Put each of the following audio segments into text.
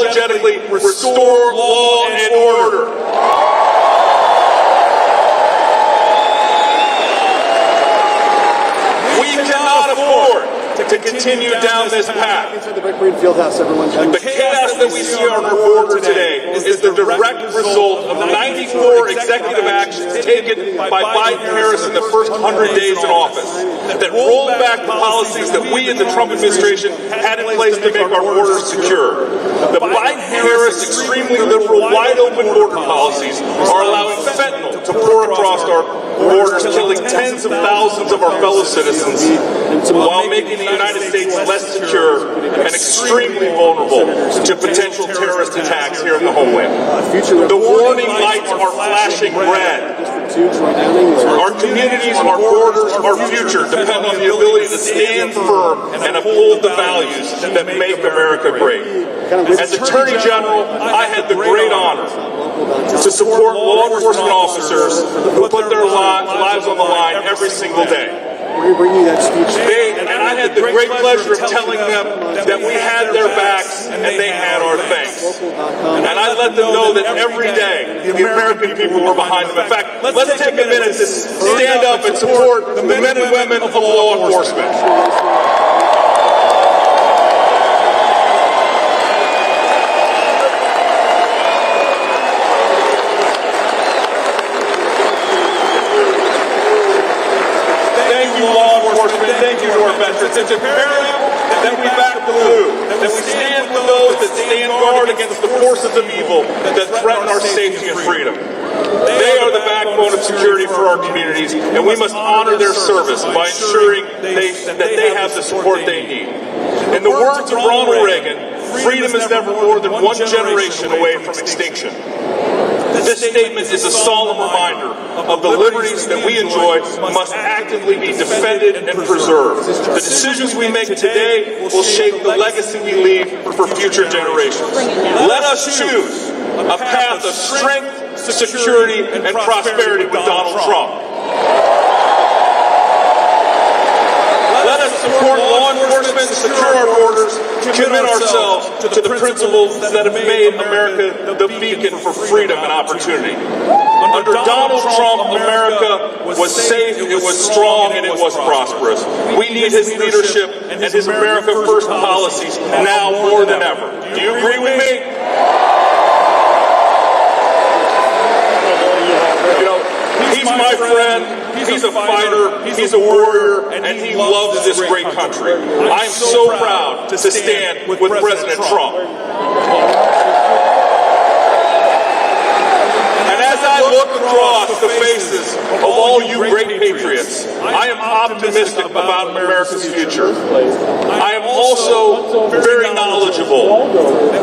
unapologetically restore law and order. We cannot afford to continue down this path. The chaos that we see on our border today is the direct result of 94 executive actions taken by Biden-Harris in the first 100 days in office that rolled back the policies that we in the Trump administration had in place to make our borders secure. The Biden-Harris extremely liberal, wide-open border policies are allowing fentanyl to pour across our borders, killing tens of thousands of our fellow citizens, while making the United States less secure and extremely vulnerable to potential terrorist attacks here in the homeland. The warning lights are flashing red. Our communities, our borders, our future depend on the ability to stand firm and uphold the values that make America great. As Attorney General, I had the great honor to support law enforcement officers who put their lives on the line every single day. And I had the great pleasure of telling them that we had their backs and they had our thanks. And I let them know that every day the American people were behind them. In fact, let's take a minute to stand up and support the men and women of law enforcement. Thank you to our veterans. It's imperative that we back the blue, that we stand with those that stand guard against the forces of evil that threaten our safety and freedom. They are the backbone of security for our communities, and we must honor their service by ensuring that they have the support they need. In the words of Ronald Reagan, freedom is never more than one generation away from extinction. This statement is a solemn reminder of the liberties that we enjoy must actively be defended and preserved. The decisions we make today will shape the legacy we leave for future generations. Let us choose a path of strength, security, and prosperity with Donald Trump. Let us support law enforcement, secure our borders, commit ourselves to the principles that have made America the beacon for freedom and opportunity. Under Donald Trump, America was safe, it was strong, and it was prosperous. We need his leadership and his America First policies now more than ever. Do you agree with me? He's my friend. He's a fighter, he's a warrior, and he loves this great country. I am so proud to stand with President Trump. And as I look across the faces of all you great patriots, I am optimistic about America's future. I am also very knowledgeable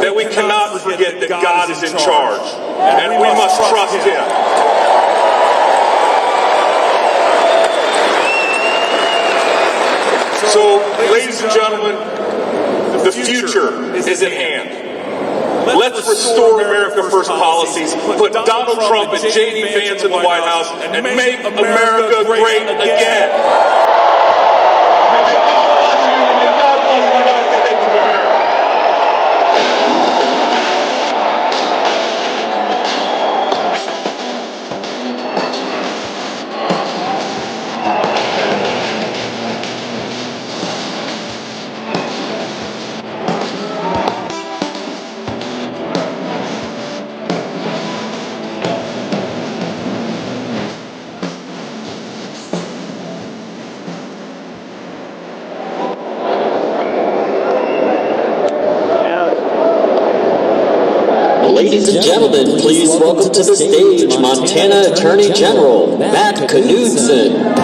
that we cannot forget that God is in charge, and we must trust Him. So, ladies and gentlemen, the future is at hand. Let's restore America First policies, put Donald Trump and J.D. Vance in the White House, and make America great again. Ladies and gentlemen, please welcome to the stage Montana Attorney General Matt Knudsen.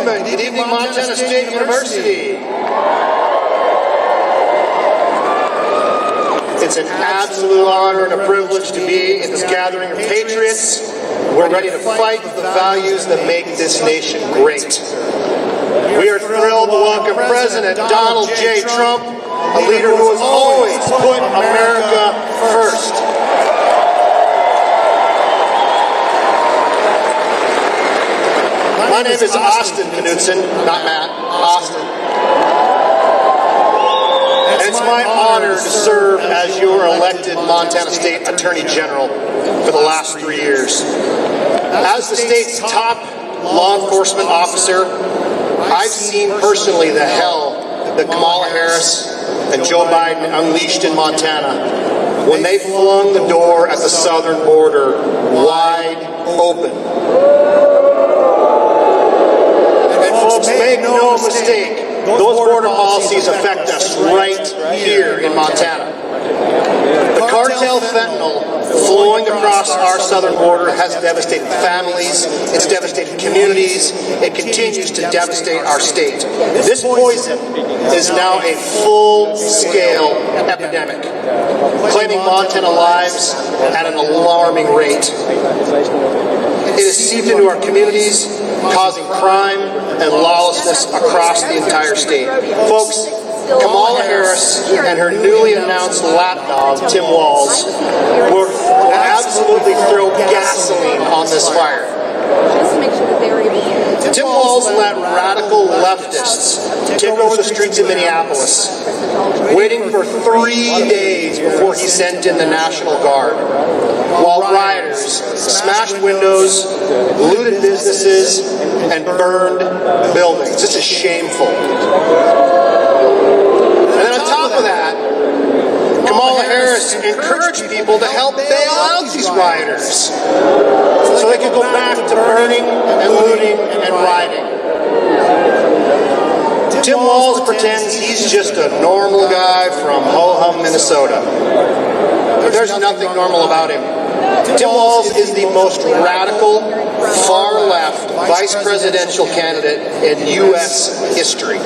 movement. Good evening, Montana State University. It's an absolute honor and a privilege to be in this gathering of patriots. We're ready to fight for the values that make this nation great. We are thrilled to welcome President Donald J. Trump, a leader who has always put America first. My name is Austin Knudsen, not Matt, Austin. And it's my honor to serve as your elected Montana State Attorney General for the last 3 years. As the state's top law enforcement officer, I've seen personally the hell that Kamala Harris and Joe Biden unleashed in Montana when they flung the door at the southern border wide open. And folks, make no mistake, those border policies affect us right here in Montana. The cartel fentanyl flowing across our southern border has devastated families, it's devastated communities, it continues to devastate our state. This poison is now a full-scale epidemic, claiming Montana lives at an alarming rate. It has seeped into our communities, causing crime and lawlessness across the entire state. Folks, Kamala Harris and her newly announced lapdog, Tim Walz, will absolutely throw gasoline on this fire. Tim Walz let radical leftists take over the streets of Minneapolis, waiting for 3 days before he sent in the National Guard, while rioters smashed windows, looted businesses, and burned buildings. This is shameful. And then on top of that, Kamala Harris encouraged people to help bail out these rioters so they could go back to burning and looting and rioting. Tim Walz pretends he's just a normal guy from ho-hum, Minnesota. There's nothing normal about him. Tim Walz is the most radical, far-left vice presidential candidate in U.S. history.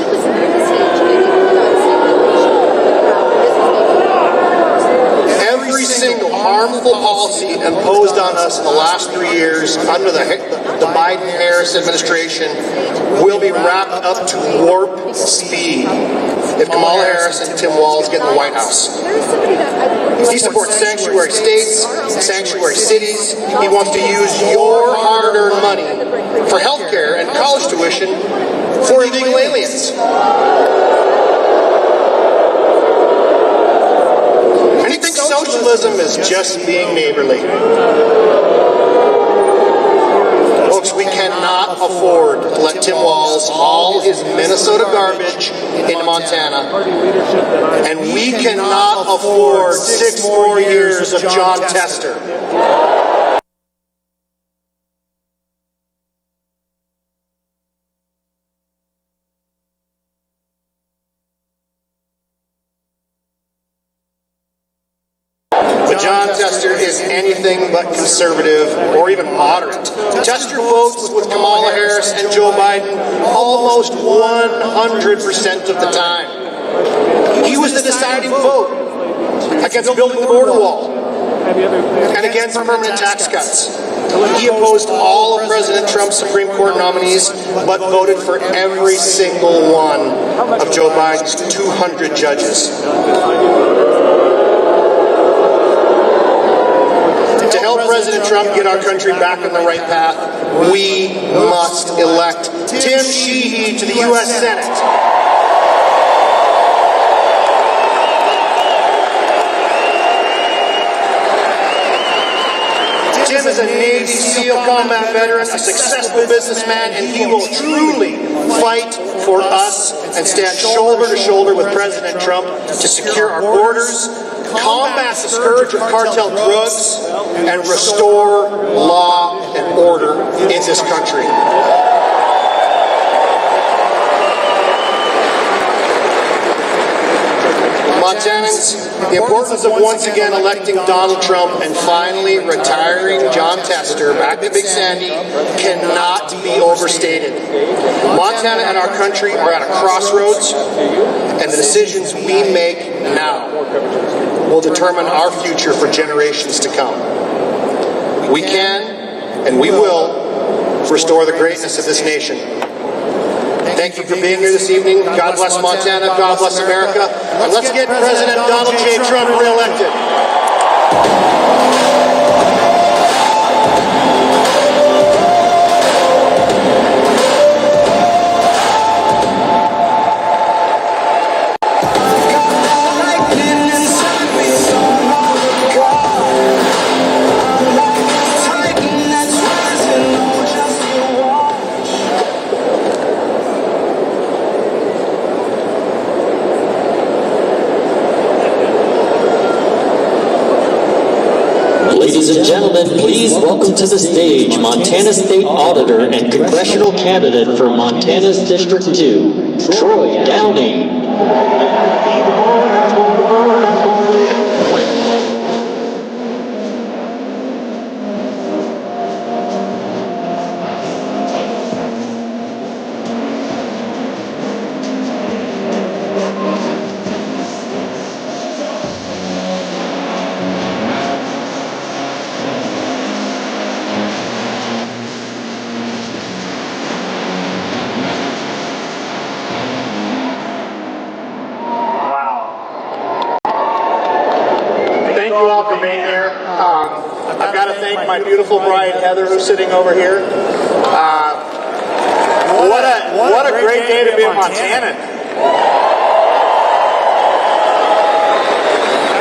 Every single harmful policy imposed on us in the last 3 years under the Biden-Harris administration will be wrapped up to warp speed if Kamala Harris and Tim Walz get in the White House. He supports sanctuary states, sanctuary cities. He wants to use your hard-earned money for health care and college tuition for illegal aliens. And he thinks socialism is just being neighborly. Folks, we cannot afford to let Tim Walz haul his Minnesota garbage into Montana. And we cannot afford 6 more years of John Tester. But John Tester is anything but conservative or even moderate. Tester votes with Kamala Harris and Joe Biden almost 100% of the time. He was the deciding vote against building the border wall and against permanent tax cuts. He opposed all of President Trump's Supreme Court nominees, but voted for every single one of Joe Biden's 200 judges. To help President Trump get our country back on the right path, we must elect Tim Sheehy to the U.S. Senate. Tim is a Navy SEAL combat veteran, a successful businessman, and he will truly fight for us and stand shoulder to shoulder with President Trump to secure our borders, combat the scourge of cartel drugs, and restore law and order in this country. Montanans, The importance of once again electing Donald Trump and finally retiring John Tester back to Big Sandy cannot be overstated. Montana and our country are at a crossroads, and the decisions we make now will determine our future for generations to come. We can, and we will, restore the greatness of this nation. Thank you for being here this evening. God bless Montana. God bless America. And let's get President Donald J. Trump reelected. Ladies and gentlemen, please welcome to the stage Montana State Auditor and Congressional Candidate for Montana's District 2, Troy Downing. Thank you all for being here. I've got to thank my beautiful bride Heather, who's sitting over here. What a great day to be a Montanan.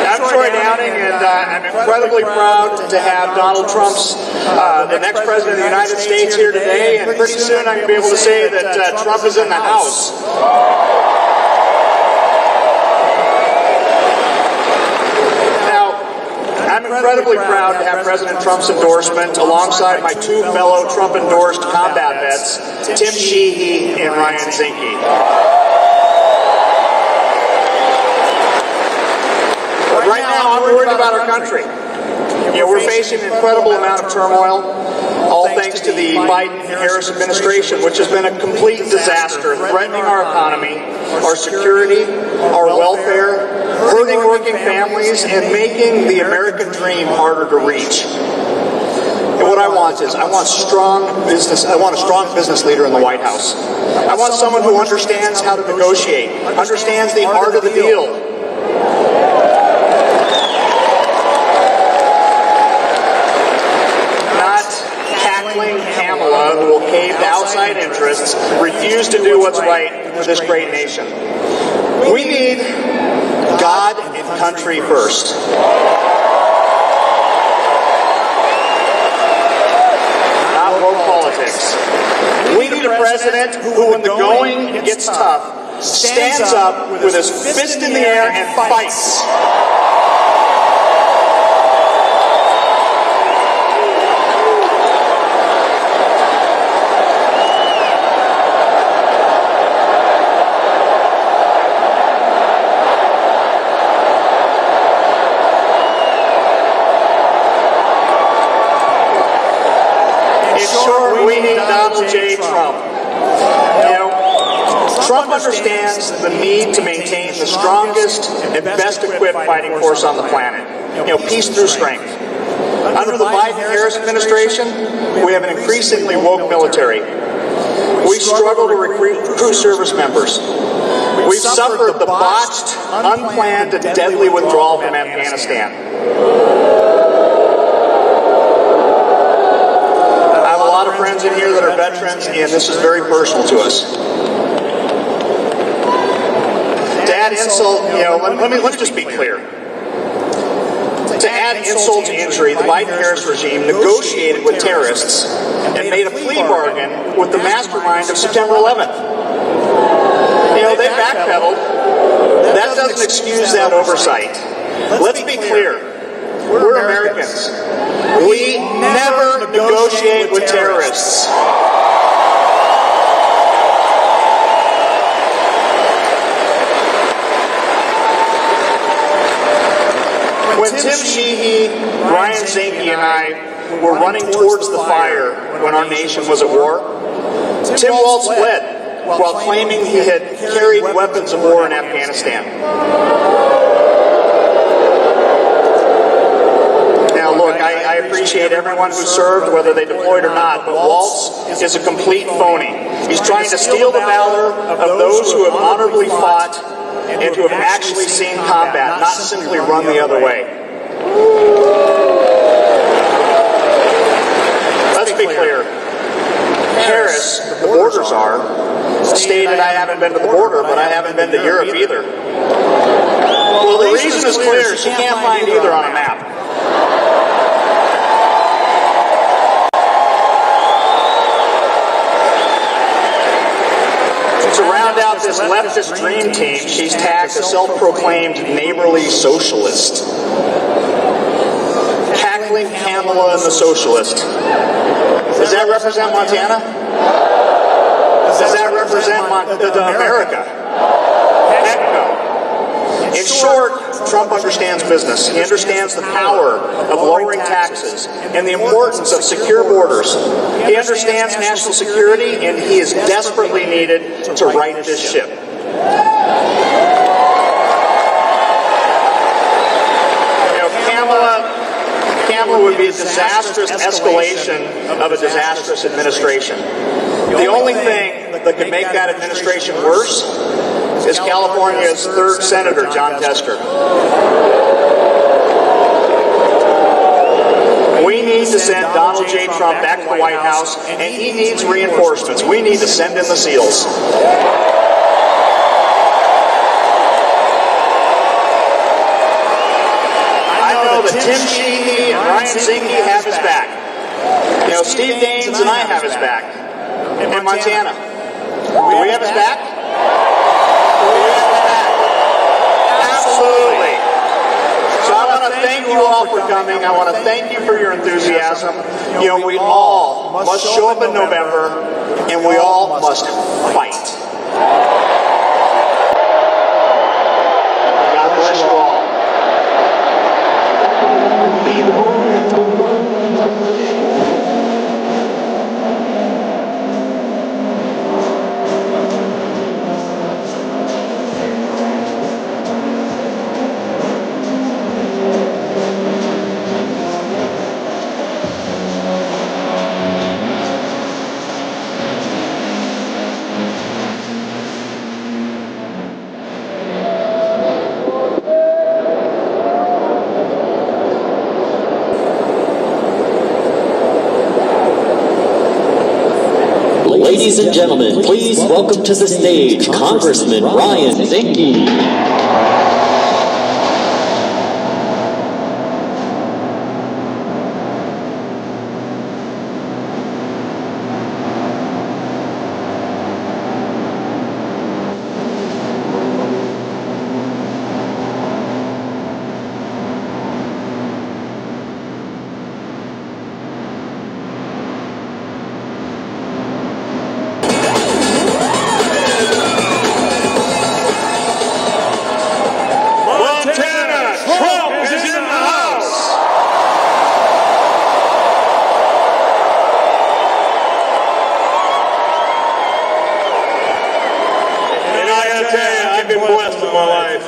I'm Troy Downing, and I'm incredibly proud to have Donald Trump's, the next president of the United States, here today. And pretty soon I'm going to be able to say that Trump is in the House. I'm incredibly proud to have President Trump's endorsement alongside my two fellow Trump-endorsed combat vets, Tim Sheehy and Ryan Zinke. But right now, I'm worried about our country. We're facing an incredible amount of turmoil, all thanks to the Biden-Harris administration, which has been a complete disaster, threatening our economy, our security, our welfare, hurting working families, and making the American dream harder to reach. And what I want is, I want a strong business leader in the White House. I want someone who understands how to negotiate, understands the art of the deal. Kamala, who will cave to outside interests, refuse to do what's right for this great nation. We need God and country first. Not woke politics. We need a president who, when the going gets tough, stands up with his fist in the air and fights. We need Donald J. Trump. Trump understands the need to maintain the strongest and best equipped fighting force on the planet. Peace through strength. Under the Biden-Harris administration, we have an increasingly woke military. We struggle to recruit service members. We've suffered the botched, unplanned, and deadly withdrawal from Afghanistan. Friends in here that are veterans, and this is very personal to us. To add insult, let's just be clear. To add insult to injury, the Biden-Harris regime negotiated with terrorists and made a plea bargain with the mastermind of September 11th. They backpedaled. That doesn't excuse that oversight. Let's be clear. We're Americans. We never negotiate with terrorists. When Tim Sheehy, Brian Zinke, and I were running towards the fire when our nation was at war, Tim Walz fled while claiming he had carried weapons of war in Afghanistan. Now look, I appreciate everyone who served, whether they deployed or not, but Walz is a complete phony. He's trying to steal the valor of those who have honorably fought and who have actually seen combat, not simply run the other way. Let's be clear. Harris, the border czar, stated I haven't been to the border, but I haven't been to Europe either. Well, the reason is clear. She can't find either on a map. To round out this leftist dream team, she's tagged a self-proclaimed neighborly socialist. Cackling Kamala and the socialist. Does that represent Montana? Does that represent America? Heck no. In short, Trump understands business. He understands the power of lowering taxes and the importance of secure borders. He understands national security, and he is desperately needed to right this ship. Kamala would be a disastrous escalation of a disastrous administration. The only thing that could make that administration worse is California's 3rd Senator, John Tester. We need to send Donald J. Trump back to the White House, and he needs reinforcements. We need to send in the SEALs. That Tim Sheehy and Brian Zinke have his back. You know, Steve Daines and I have his back. In Montana. Do we have his back? Do we have his back? Absolutely. So I want to thank you all for coming. I want to thank you for your enthusiasm. You know, we all must show up in November, and we all must fight. God bless you all. Ladies and gentlemen, please welcome to the stage Congressman Brian Zinke.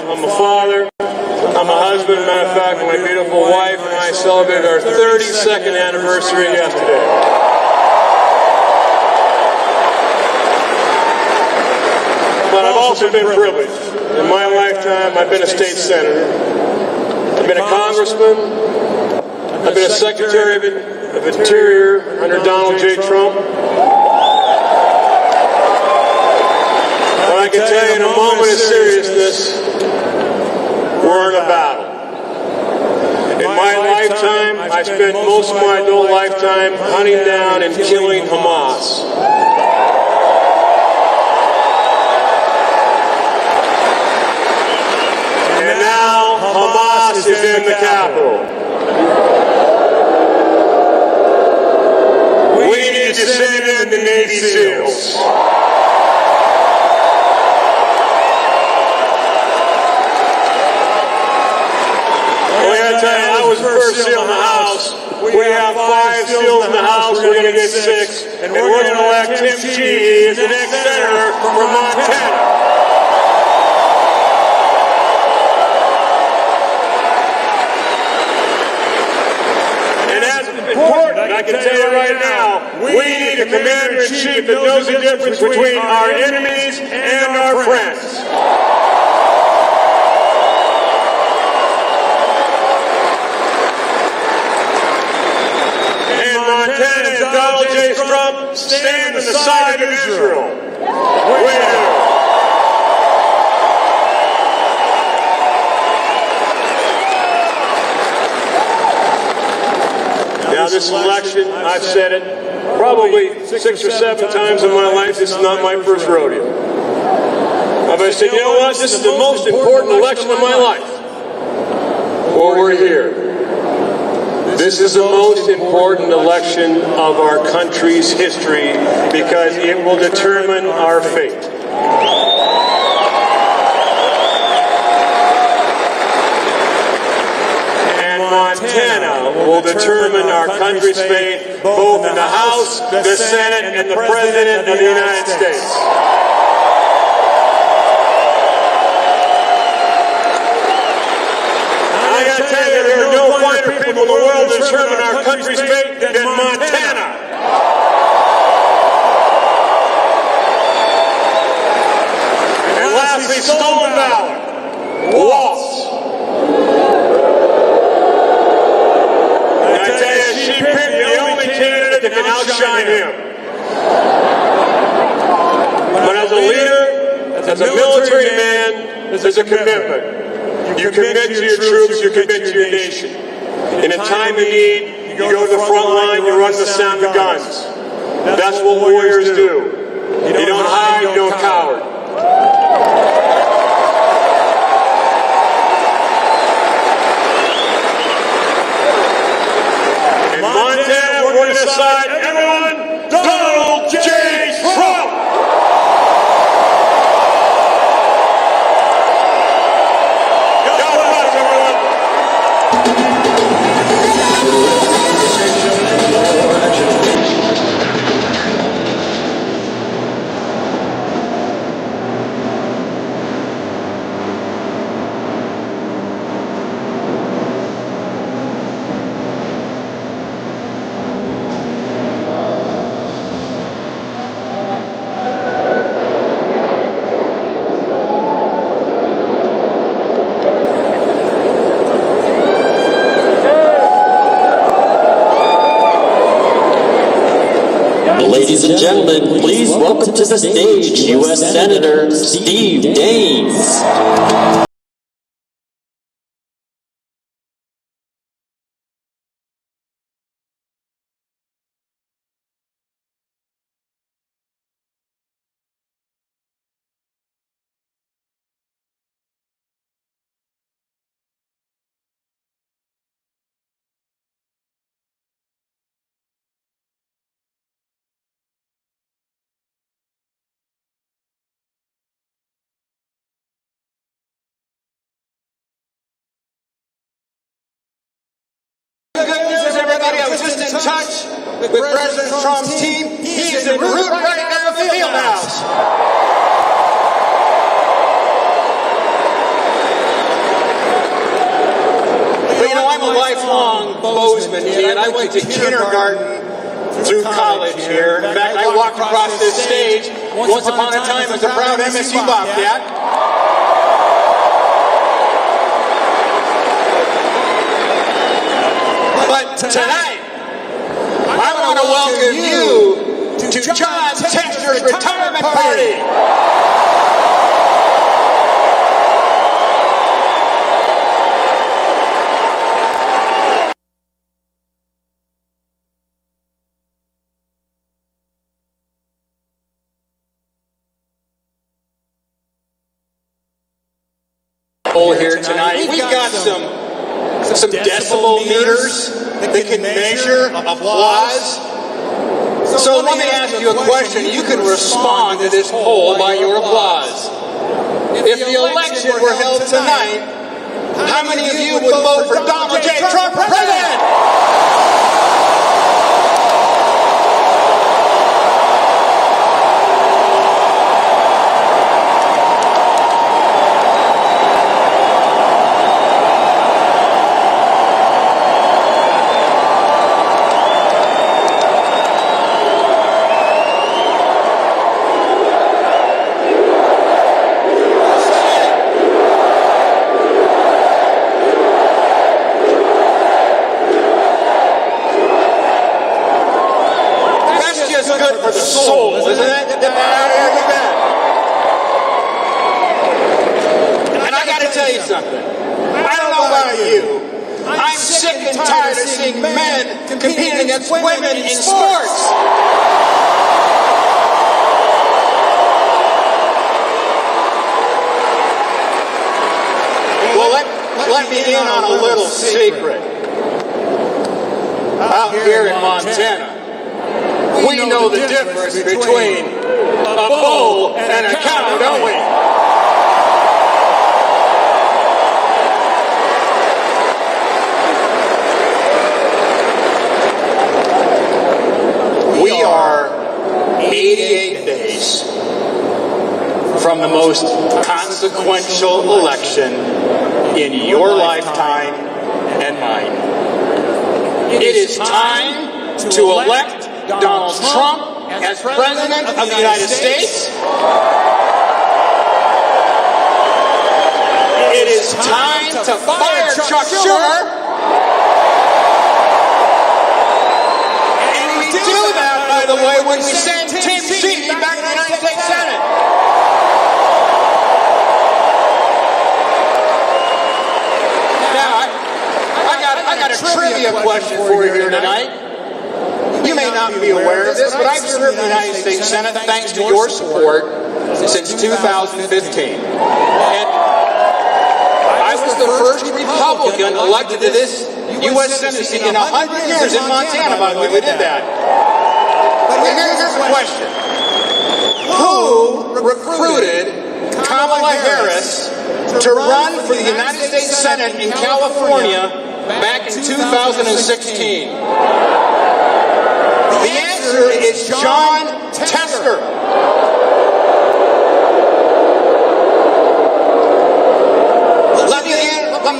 I'm a father, I'm a husband, matter of fact, my beautiful wife and I celebrated our 32nd anniversary yesterday. But I've also been privileged. In my lifetime, I've been a state senator, I've been a congressman, I've been a secretary of Interior under Donald J. Trump. But I can tell you in a moment of seriousness, we're in a battle. In my lifetime, I spent most of my adult lifetime hunting down and killing Hamas. And now Hamas is in the Capitol. We need to send in the Navy SEALs. We had gotta tell you, I was the first seal in the House. We have 5 seals in the House. We're gonna get 6, and we're gonna elect Tim Sheehy as the next senator from Montana. Important, I can tell you right now, we need a commander-in-chief that knows the difference between our enemies and our friends. And Montana and Donald J. Trump stand on the side of Israel. We do. Now, this election, I've said it probably 6 or 7 times in my life. This is not my first rodeo. But I said, you know what? This is the most important election of my life. Well, we're here. This is the most important election of our country's history because it will determine our fate. Montana will determine our country's fate, both in the House, the Senate, and the President of the United States. I gotta tell you, there are no finer people in the world to determine our country's fate than Montana. And lastly, stolen ballot. Waltz. She picked the only candidate that can outshine him. But as a leader, as a military man, there's a commitment. You commit to your troops, you commit to your nation. In a time of need, you go to the front line, you run the sound of guns. That's what warriors do. You don't hide, you don't cower. Montana, we're going to decide, everyone, Donald J. Trump! God bless everyone! Ladies and gentlemen, please welcome to the stage U.S. Senator Steve Daines. Good news, everybody. I was just in touch with President Trump's team. He is en route right now to the field house. But you know, I'm a lifelong Bozeman kid. I went to kindergarten through college here. In fact, I walked across this stage once upon a time as a proud MSU Bobcat. But tonight, I want to welcome you to John Texter's retirement party. Here tonight, we've got some decibel meters that can measure applause. So let me ask you a question. You can respond to this poll by your applause. If the election were held tonight, How many of you would vote for Donald J. Trump for president? Good for the soul, isn't it? And I got to tell you something. I don't know about you. I'm sick and tired of seeing men competing against women in sports. Well, let me in on a little secret. Out here in Montana, we know the difference between a bull and a cow, don't we? We are 88 days from the most consequential election in your lifetime and mine. It is time to elect Donald Trump as President of the United States. It is time to fire Chuck Schumer. And we do that, by the way, when we send Tim Sheedy back to the United States Senate. Now, I got a trivia question for you here tonight. You may not be aware of this, but I've served in the United States Senate thanks to your support since 2015. And I was the first Republican elected to this U.S. Senate seat in 100 years in Montana, by the way, we did that. But here's the question. Who recruited Kamala Harris to run for the United States Senate in California back in 2016? The answer is John Tester. Let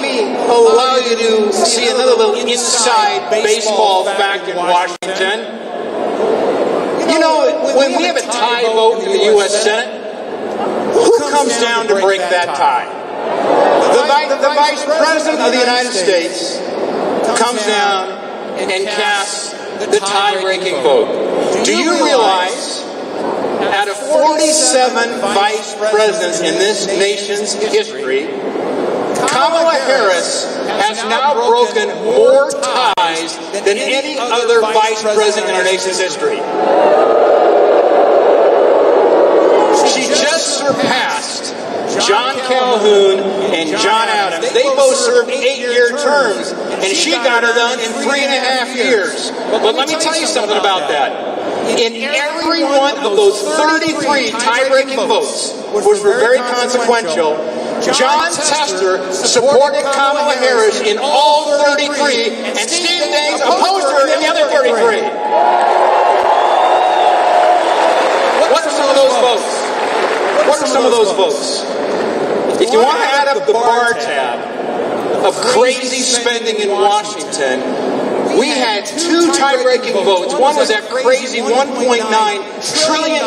me allow you to see another little inside baseball fact in Washington. You know, when we have a tie vote in the U.S. Senate, who comes down to break that tie? The Vice President of the United States comes down and casts the tie-breaking vote. Do you realize, out of 47 vice presidents in this nation's history, Kamala Harris has now broken more ties than any other vice president in our nation's history. She just surpassed John Calhoun and John Adams. They both served 8-year terms, and she got it done in 3.5 years. But let me tell you something about that. In every one of those 33 tie-breaking votes, which were very consequential, John Tester supported Kamala Harris in all 33, and Steve Daines opposed her in the other 33. What are some of those votes? What are some of those votes? If you want to add up the bar tab of crazy spending in Washington, we had 2 tie-breaking votes. One was that crazy $1.9 trillion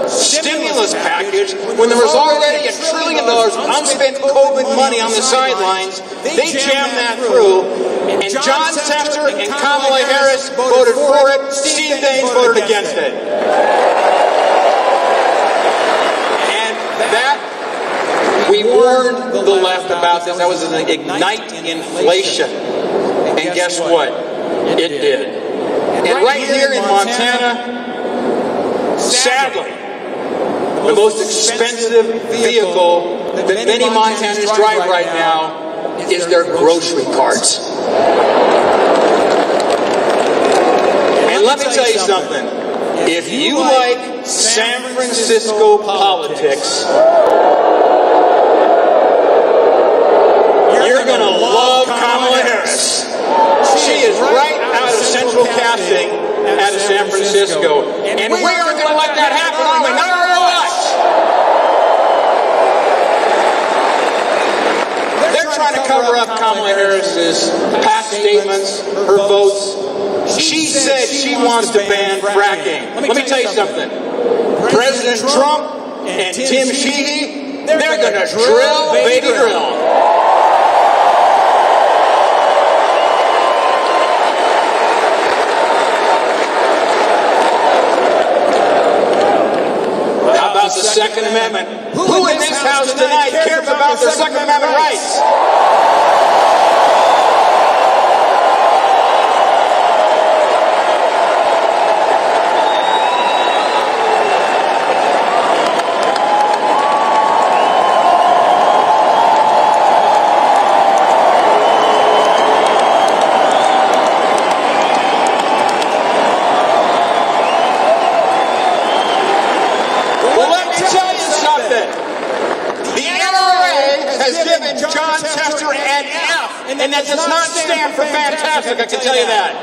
stimulus package when there was already $1 trillion of unspent COVID money on the sidelines. They jammed that through, and John Tester and Kamala Harris voted for it. Steve Daines voted against it. And that, we warned the left about this. That was an ignite inflation. And guess what? It did. And right here in Montana, sadly, the most expensive vehicle that many Montanans drive right now is their grocery carts. And let me tell you something. If you like San Francisco politics, you're gonna love Kamala Harris. She is right out of central casting out of San Francisco. And we aren't gonna let that happen, are we? Not very much. They're trying to cover up Kamala Harris's past statements, her votes. She said she wants to ban fracking. Let me tell you something. President Trump and Tim Sheehy, they're going to drill, baby, drill. How about the Second Amendment? Who in this house tonight cares about their Second Amendment rights? And that does not stand for fantastic, I can tell you that.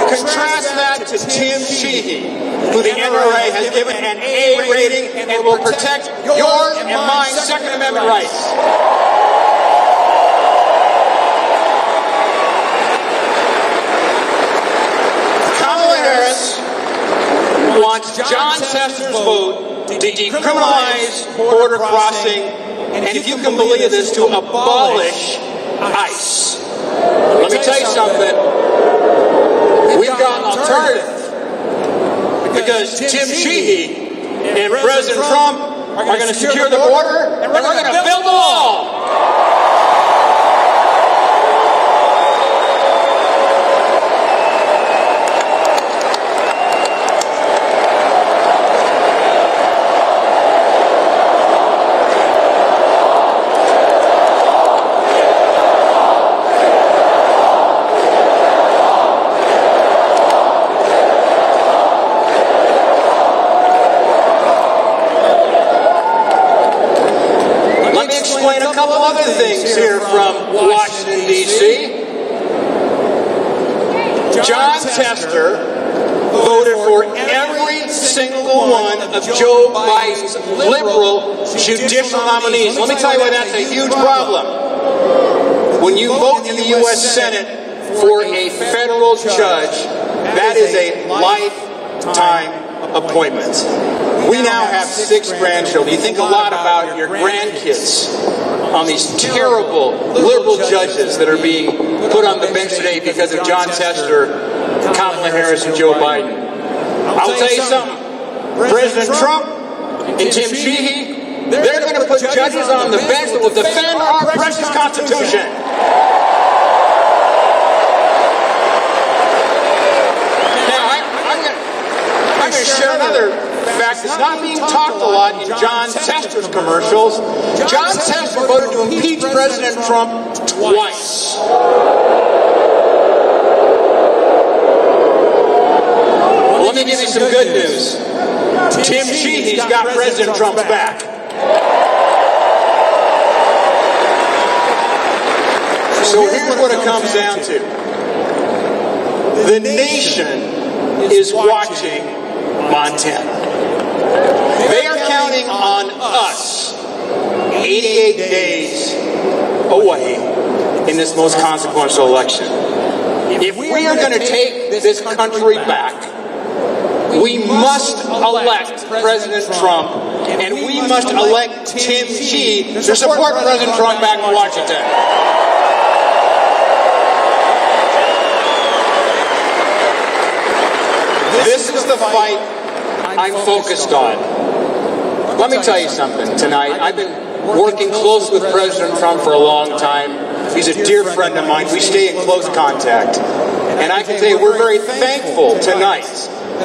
Contrast that to Tim Sheehy, who the NRA has given an A rating and will protect yours and mine Second Amendment rights. Kamala Harris wants John Tester's vote to decriminalize border crossing, and if you can believe this, to abolish ICE. Let me tell you something. We've got an alternative. Because Tim Sheehy and President Trump are going to secure the border, and we're going to build the wall. Things here from Washington, D.C. John Tester voted for every single one of Joe Biden's liberal judicial nominees. Let me tell you why that's a huge problem. When you vote in the U.S. Senate for a federal judge, that is a lifetime appointment. We now have 6 grandchildren. You think a lot about your grandkids on these terrible liberal judges that are being put on the bench today because of John Tester, Kamala Harris, and Joe Biden. I'll tell you something. President Trump and Tim Sheehy, they're going to put judges on the bench that will defend our precious Constitution. Now, I'm going to share another fact that's not being talked a lot in John Tester's commercials. John Tester voted to impeach President Trump twice. Let me give you some good news. Tim Sheehy's got President Trump's back. So here's what it comes down to. The nation is watching Montana. They are counting on us 88 days away in this most consequential election. If we are going to take this country back, we must elect President Trump, and we must elect Tim Sheehy to support President Trump back in Washington. This is the fight I'm focused on. Let me tell you something tonight. I've been working close with President Trump for a long time. He's a dear friend of mine. We stay in close contact. And I can tell you, we're very thankful tonight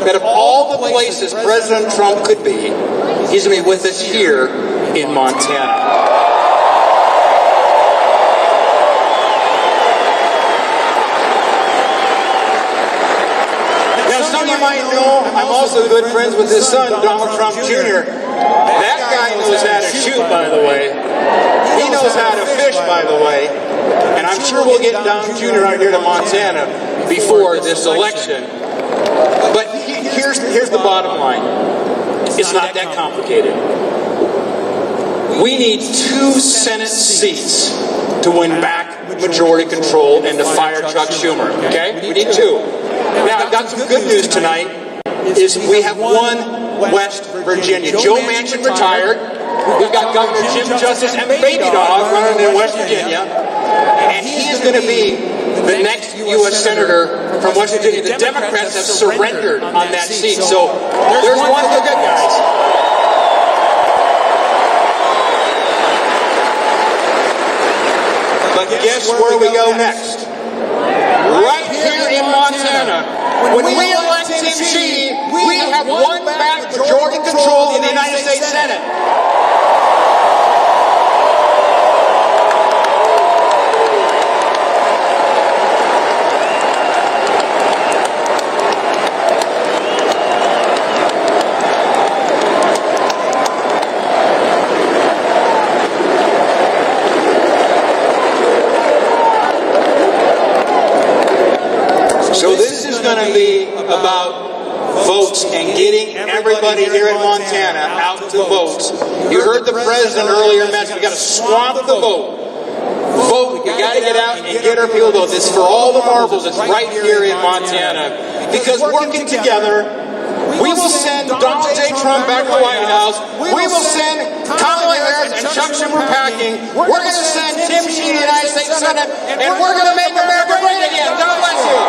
that of all the places President Trump could be, he's going to be with us here in Montana. Some of you might know I'm also good friends with his son, Donald Trump Jr. That guy knows how to shoot, by the way. He knows knows how to fish, by the way, and I'm sure we'll get Don Jr. out here to Montana before this election. But here's the bottom line. It's not that complicated. We need 2 Senate seats to win back majority control and to fire Chuck Schumer, okay? We need 2. Now, I've got some good news tonight, is we have one West Virginia. Joe Manchin retired. We've got Governor Jim Justice and Baby Dog running in West Virginia. And he is going to be the next U.S. Senator from West Virginia. The Democrats have surrendered on that seat. So there's one of the good guys. But guess where we go next? Right here in Montana. When we elect Tim Sheehy, we have won back majority control in the United States Senate. So this is going to be about votes and getting everybody here in Montana out to vote. You heard the president earlier mention we got to swamp the vote. Vote, we got to get out and get our people to vote. This is for all the marbles. It's right here in Montana. Because working together, we will send Donald J. Trump back to the White House. We will send Kamala Harris and Chuck Schumer packing. We're going to send Tim Sheehy to the United States Senate, and we're going to make America great again. God bless you.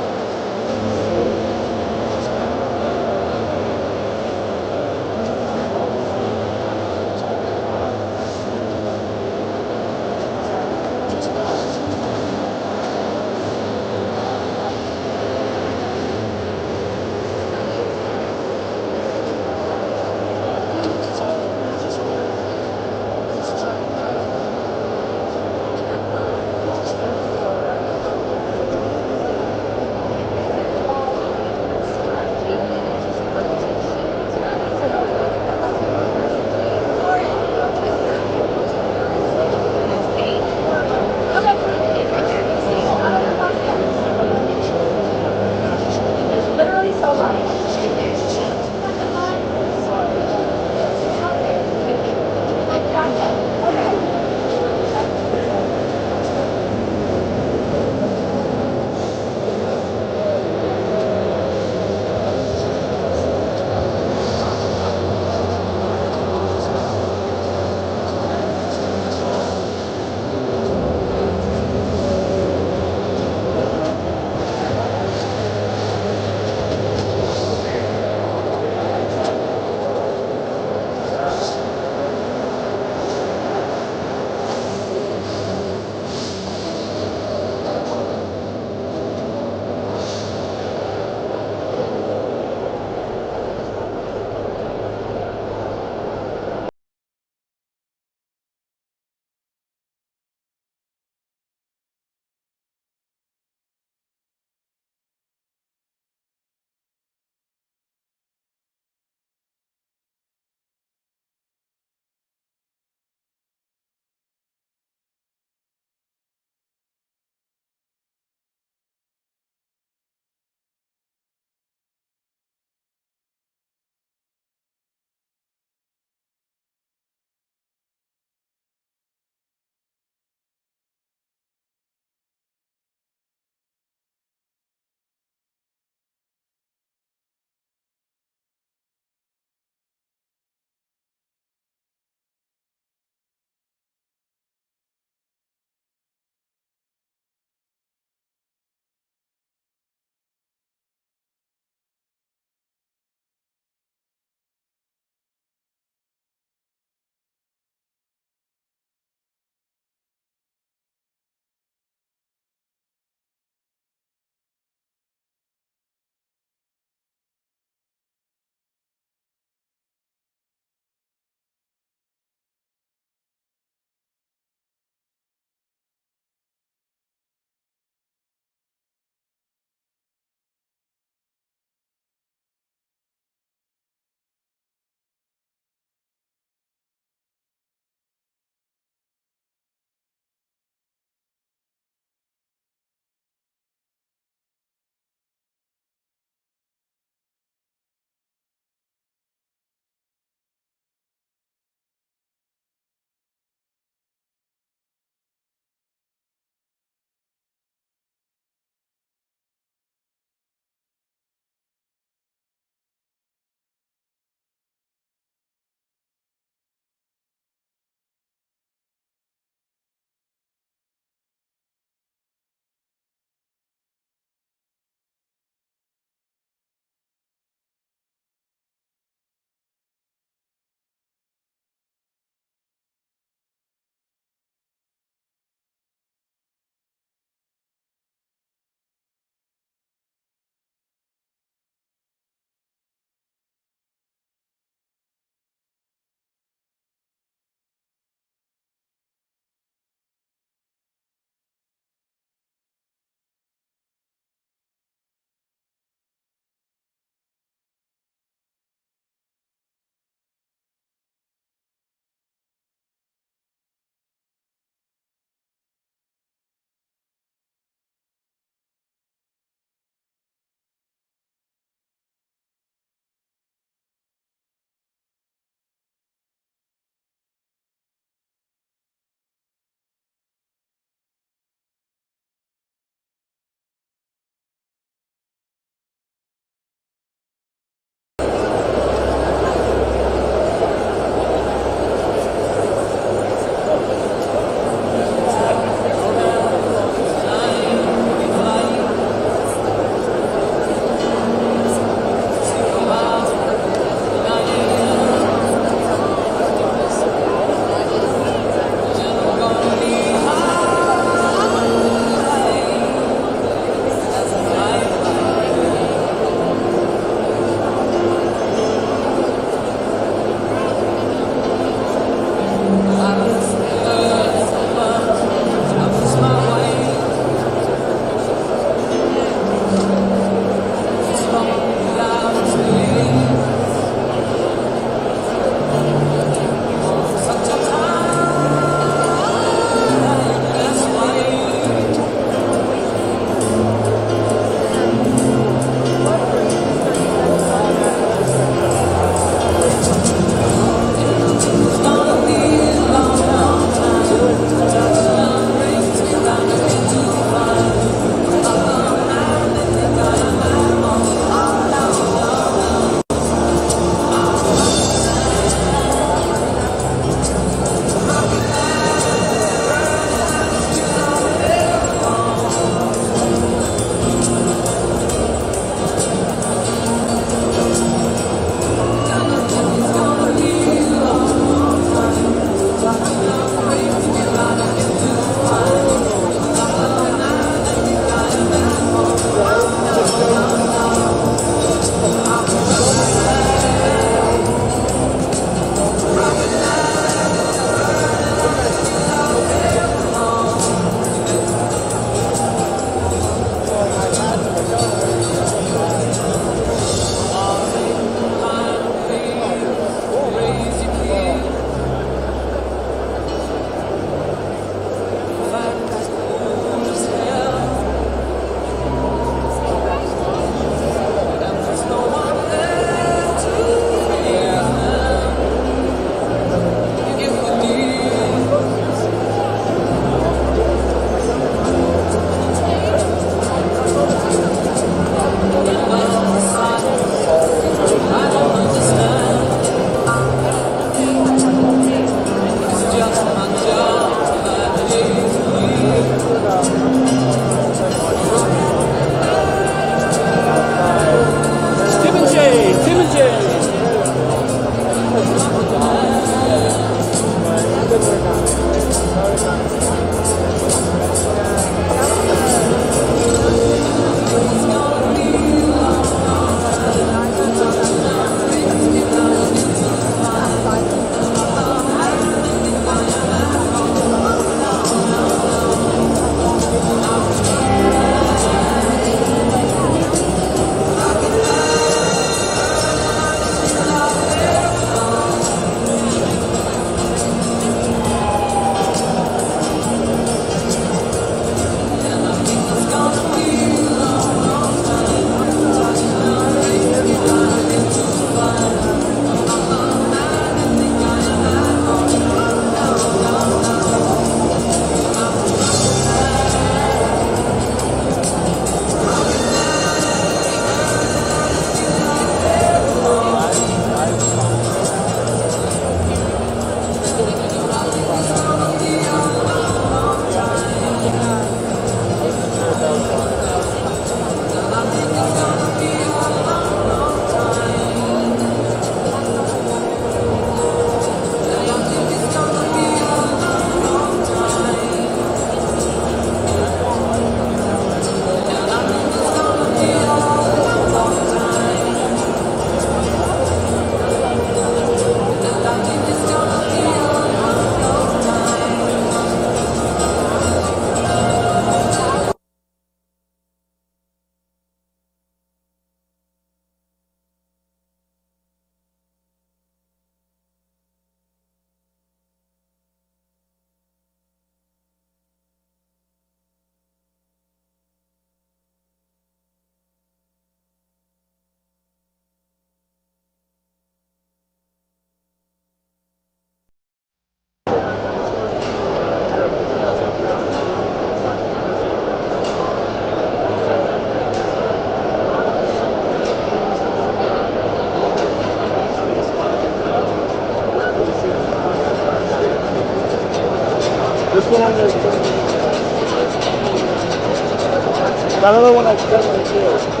Another one I cut right there.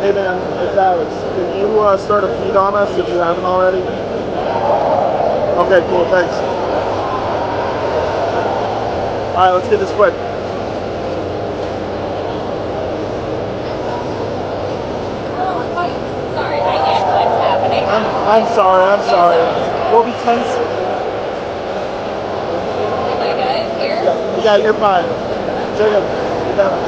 Hey man, it's Alex. Can you start a feed on us if you haven't already? Okay, cool, thanks. Alright, let's get this quick. Sorry, I get what's happening. I'm sorry. We'll be tense. Am I good here? Yeah, you're fine. Jacob, get down.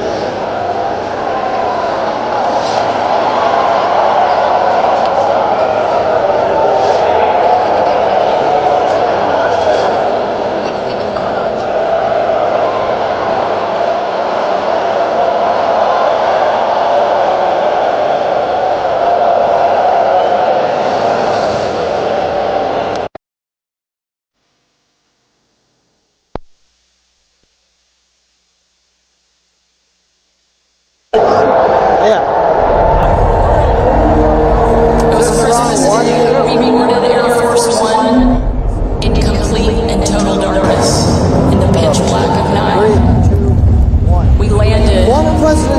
It was Christmas Day. We boarded Air Force One in complete and total darkness in the pitch black of night. We landed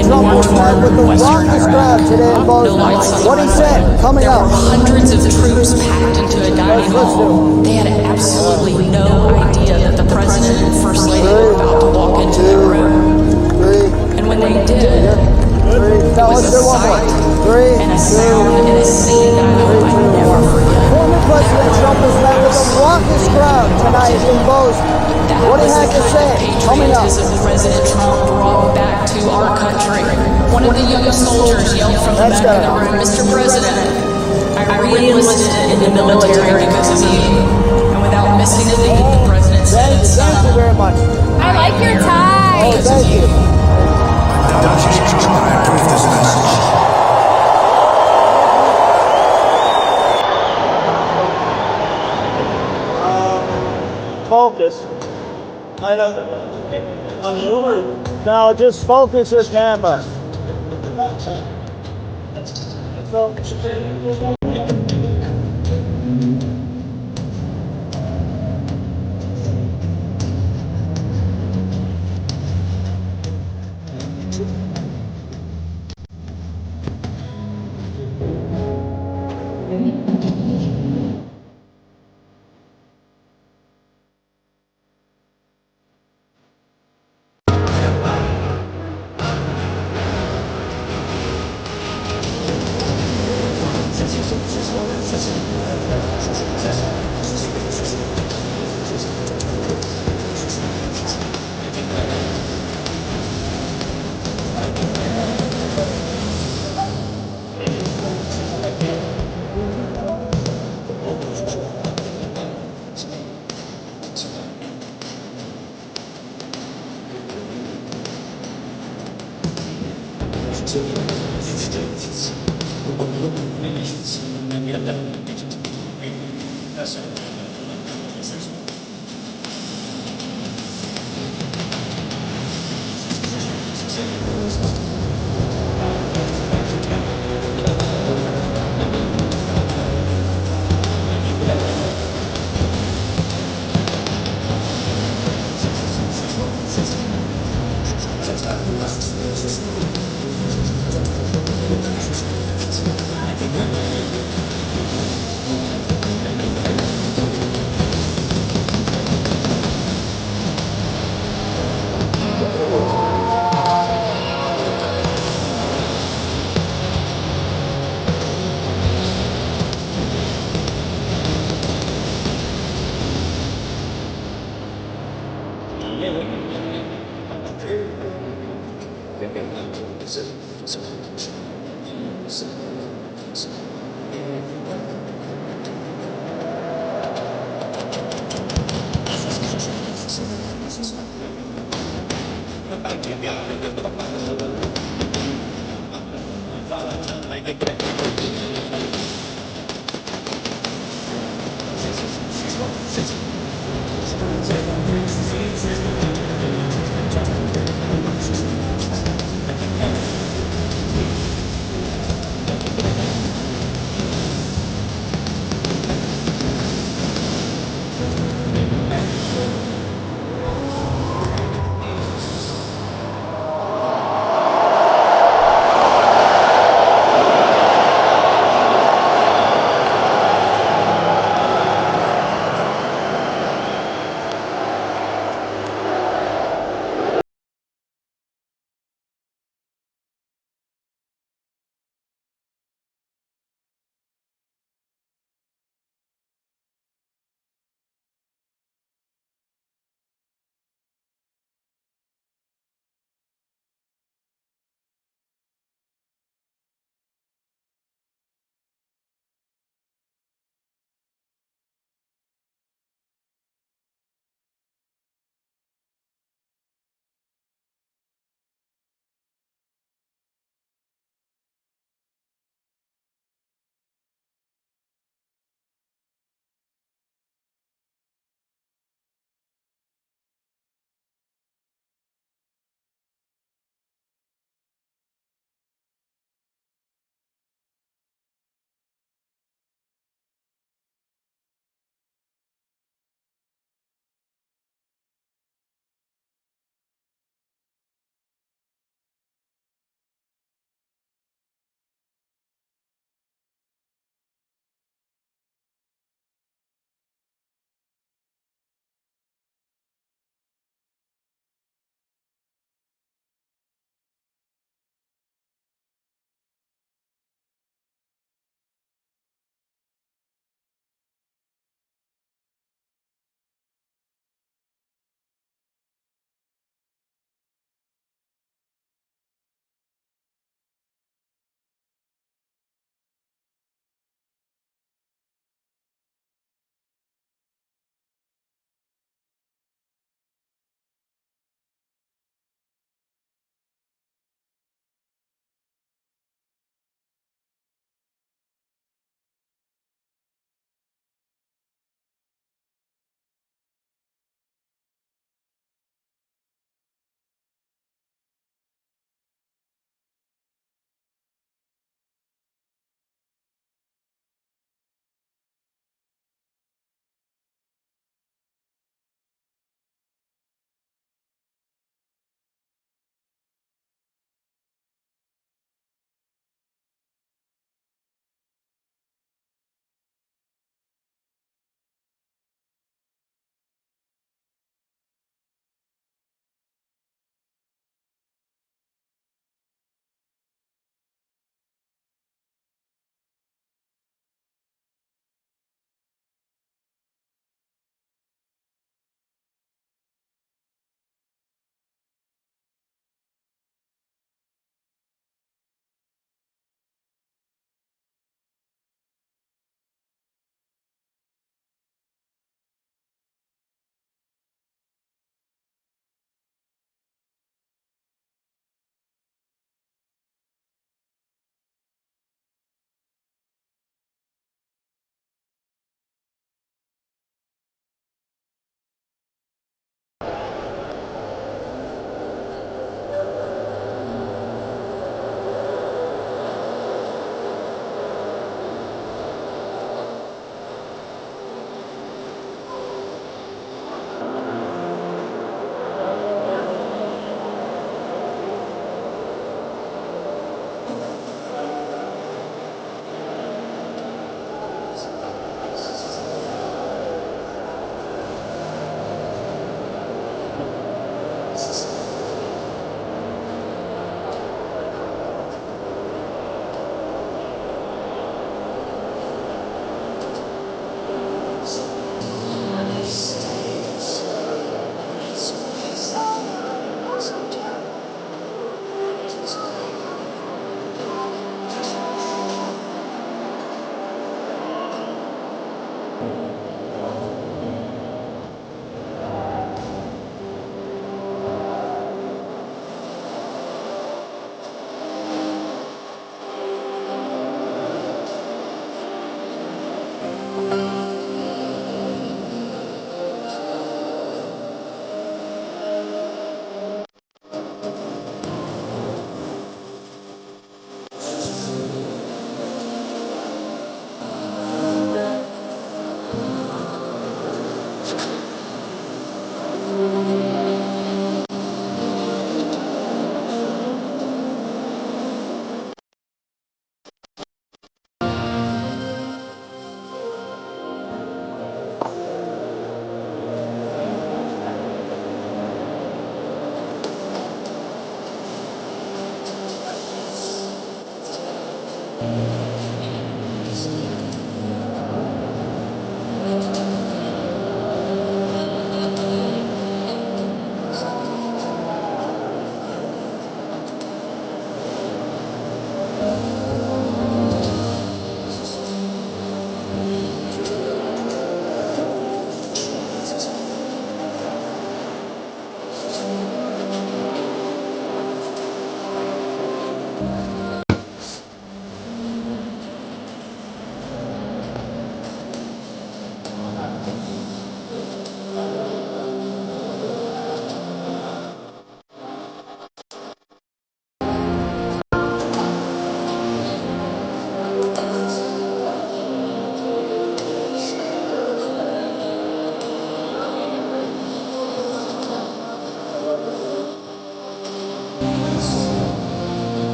in war-torn Western Iraq. No lights on the runway. There were hundreds of troops packed into a dining hall. They had absolutely no idea that the president and first lady were about to walk into their room. And when they did, it was a sight and a sound and a scene that I hope I never forget. Former President Trump has met with a raucous crowd tonight in Bozeman. What he has to say coming up. Patriotism President Trump brought back to our country. One of the young soldiers yelled from the back of the room, "Mr. President, I re-enlisted in the military because of you." And without missing a beat, the president said, Thank you very much. I like your tie. Oh, thank you. Focus. I know. Now just focus this camera.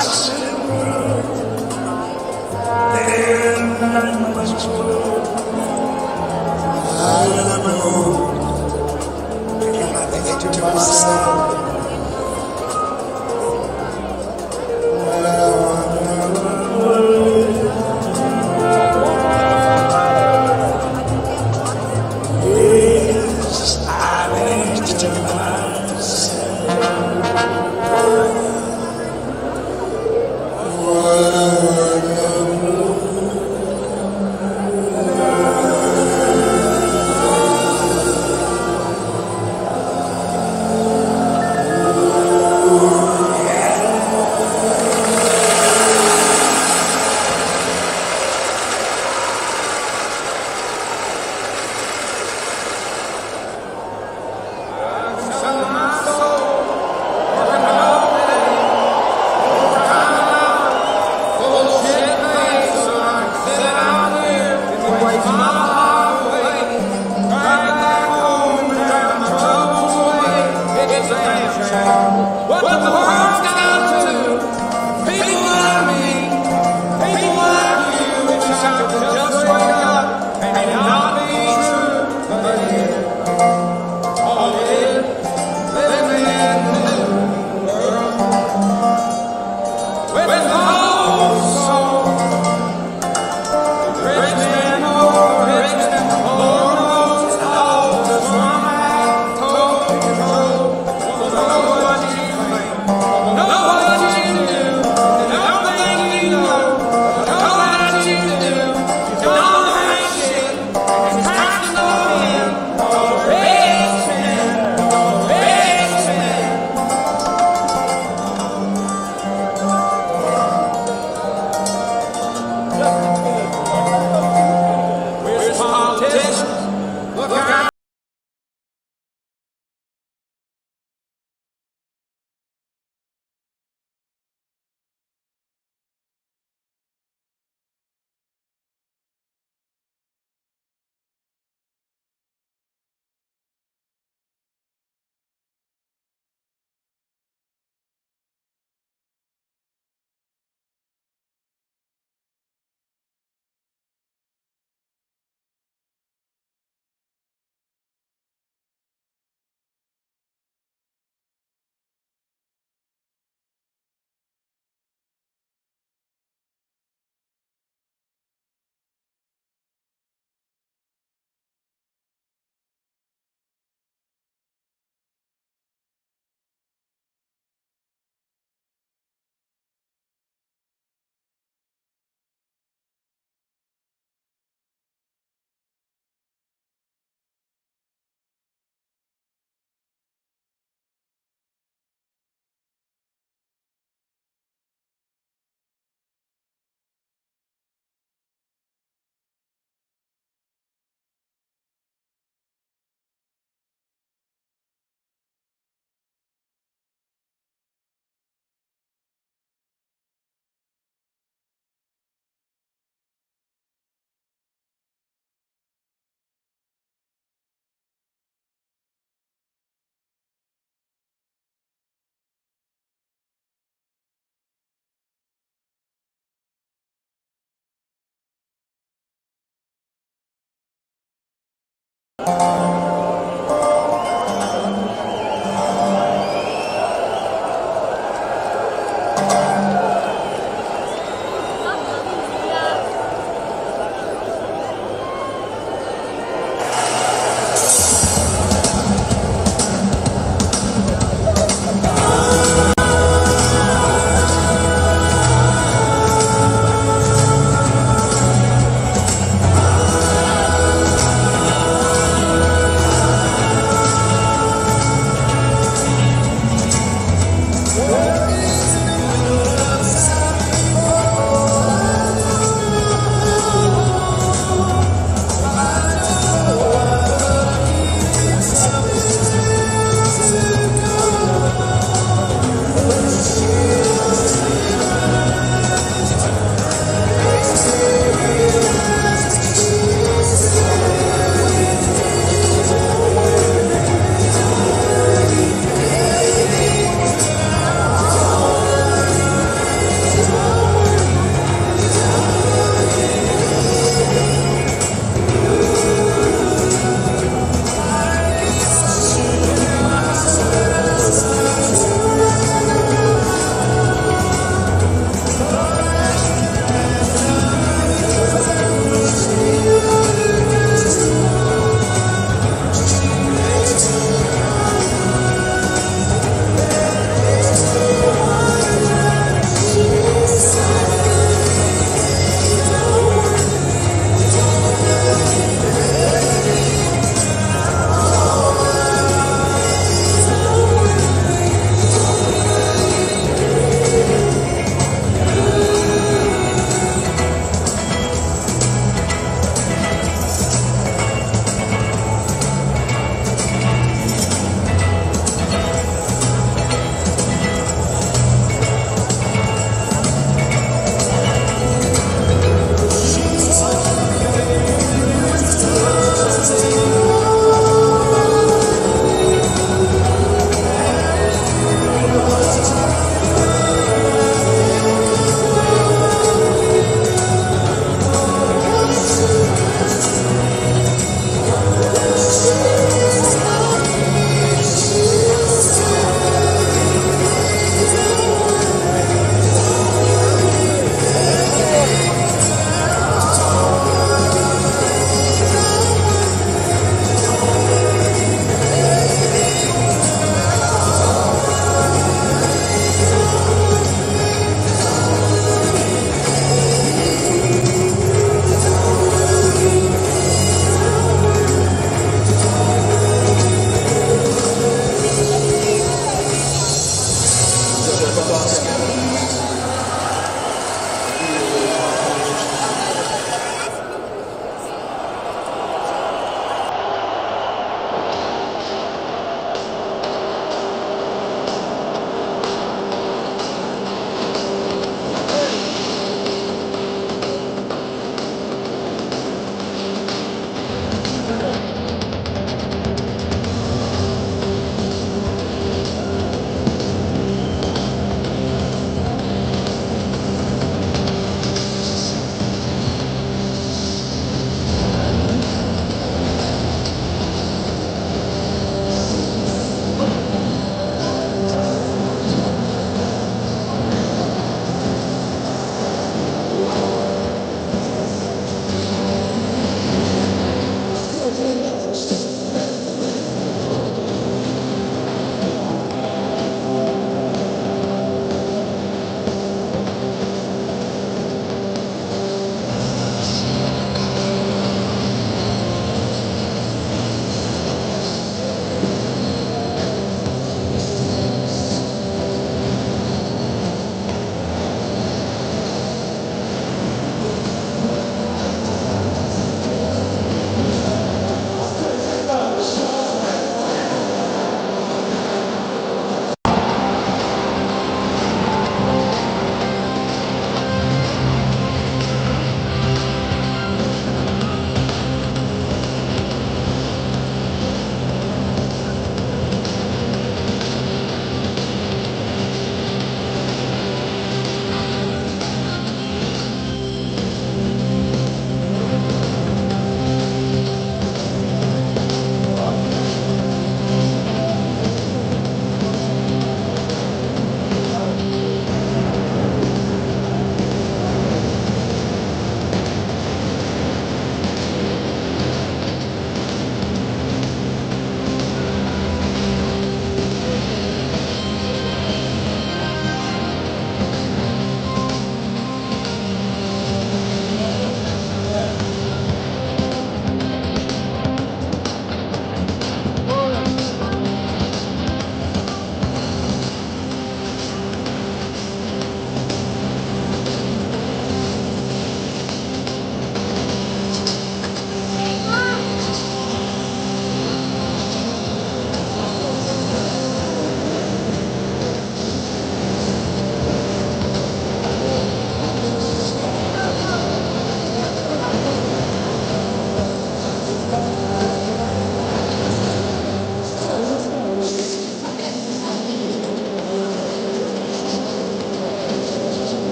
Watch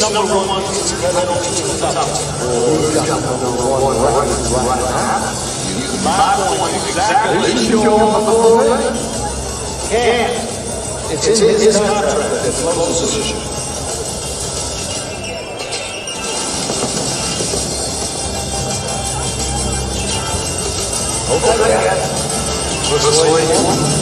number one presidential topic? My point exactly show before and it's in his contract that flows this issue. Okay. Let's wait.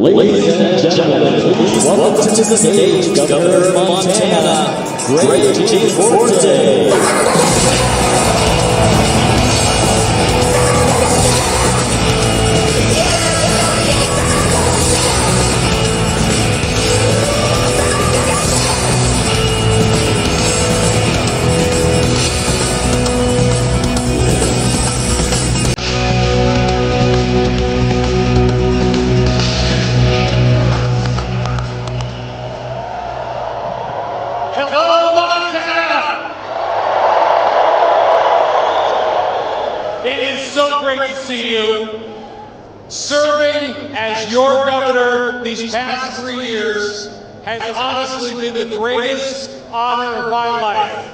Ladies and gentlemen, please welcome to the stage Governor of Montana, Greg T. Forte. Hello, Montana! It is so great to see you. Serving as your governor these past 3 years has honestly been the greatest honor of my life.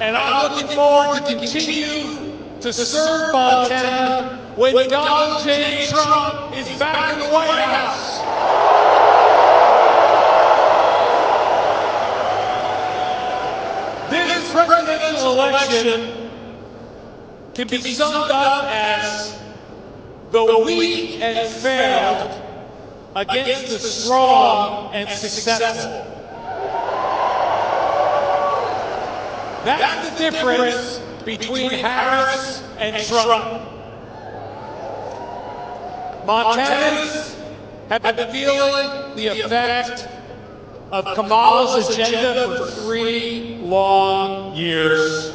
And I'm looking forward to continue to serve Montana when Donald J. Trump is back in the White House. This presidential election can be summed up as the weak and failed against the strong and successful. That's the difference between Harris and Trump. Montanans have been feeling the effect of Kamala's agenda for 3 long years.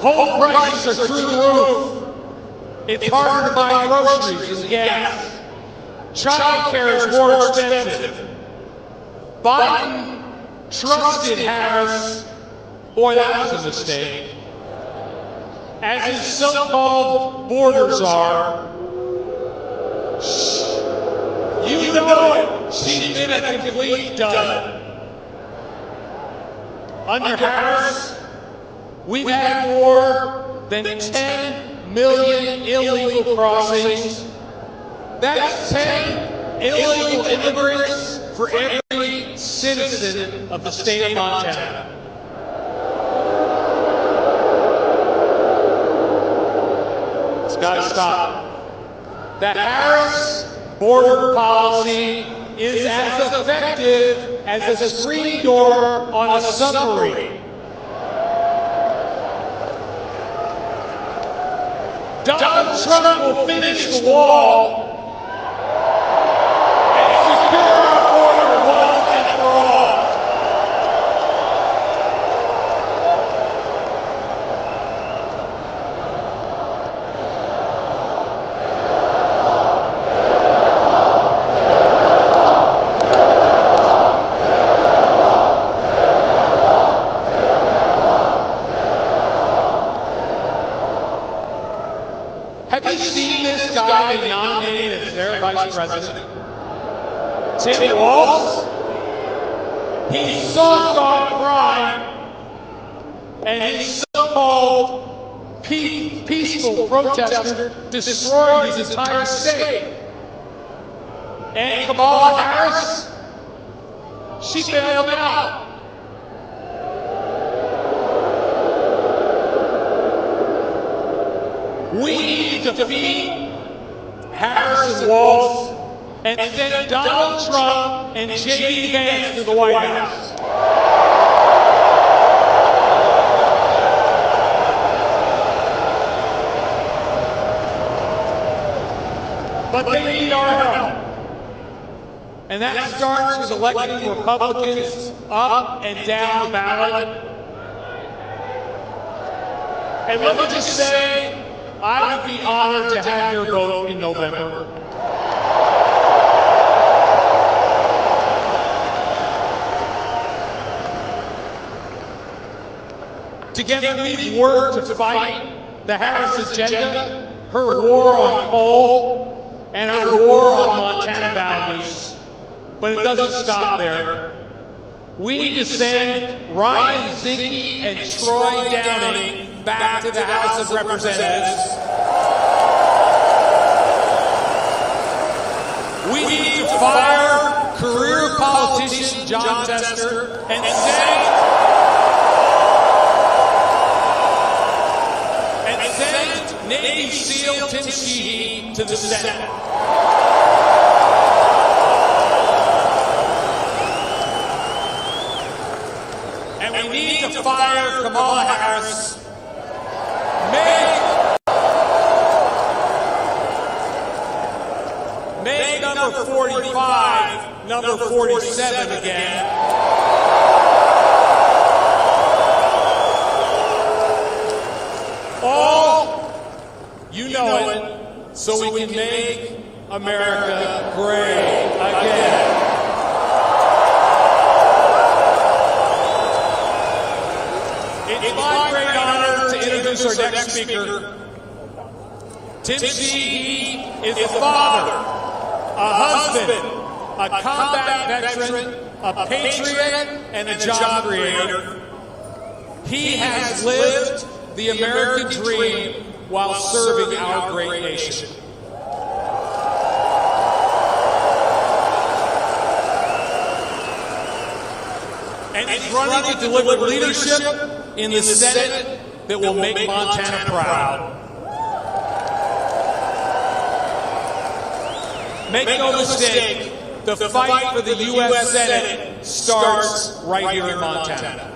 Home prices are through the roof. It's harder to buy groceries and gas. Child care is more expensive. Biden trusted Harris. Boy, that was a mistake. As his so-called borders are, you know it, she's been a complete dud. Under Harris, we've had more than 10 million illegal crossings. That's 10 illegal immigrants for every citizen of the state of Montana. It's got to stop. The Harris border policy is as effective as a screen door on a submarine. Donald Trump will finish the wall and secure our border once and for all. Have you seen this guy they nominated as their vice president? Tim Walz? He's sunk on crime, and his so-called peaceful protester destroyed his entire state. And Kamala Harris? She bailed him out. We need to defeat Harris and Walz and send Donald Trump and J.D. Vance to the White House. But they need our help. And that starts with electing Republicans up and down the ballot. And let me just say, I would be honored to have your vote in November. Together we've worked to fight the Harris agenda, her war on coal, and her war on Montana values. But it doesn't stop there. We need to send Ryan Zinke and Troy Downing back to the House of Representatives. We need to fire career politician John Tester and send Navy SEAL Tim Sheehy to the Senate. And we need to fire Kamala Harris. Make number 45 number 47 again. All, you know it, so we can make America great again. It's my great honor to introduce our next speaker. Tim Sheehy is a father, a husband, a combat veteran, a patriot, and a job creator. He has lived the American dream while serving our great nation. And he's running to deliver leadership in the Senate that will make Montana proud. Make no mistake, the fight for the U.S. Senate starts right here in Montana.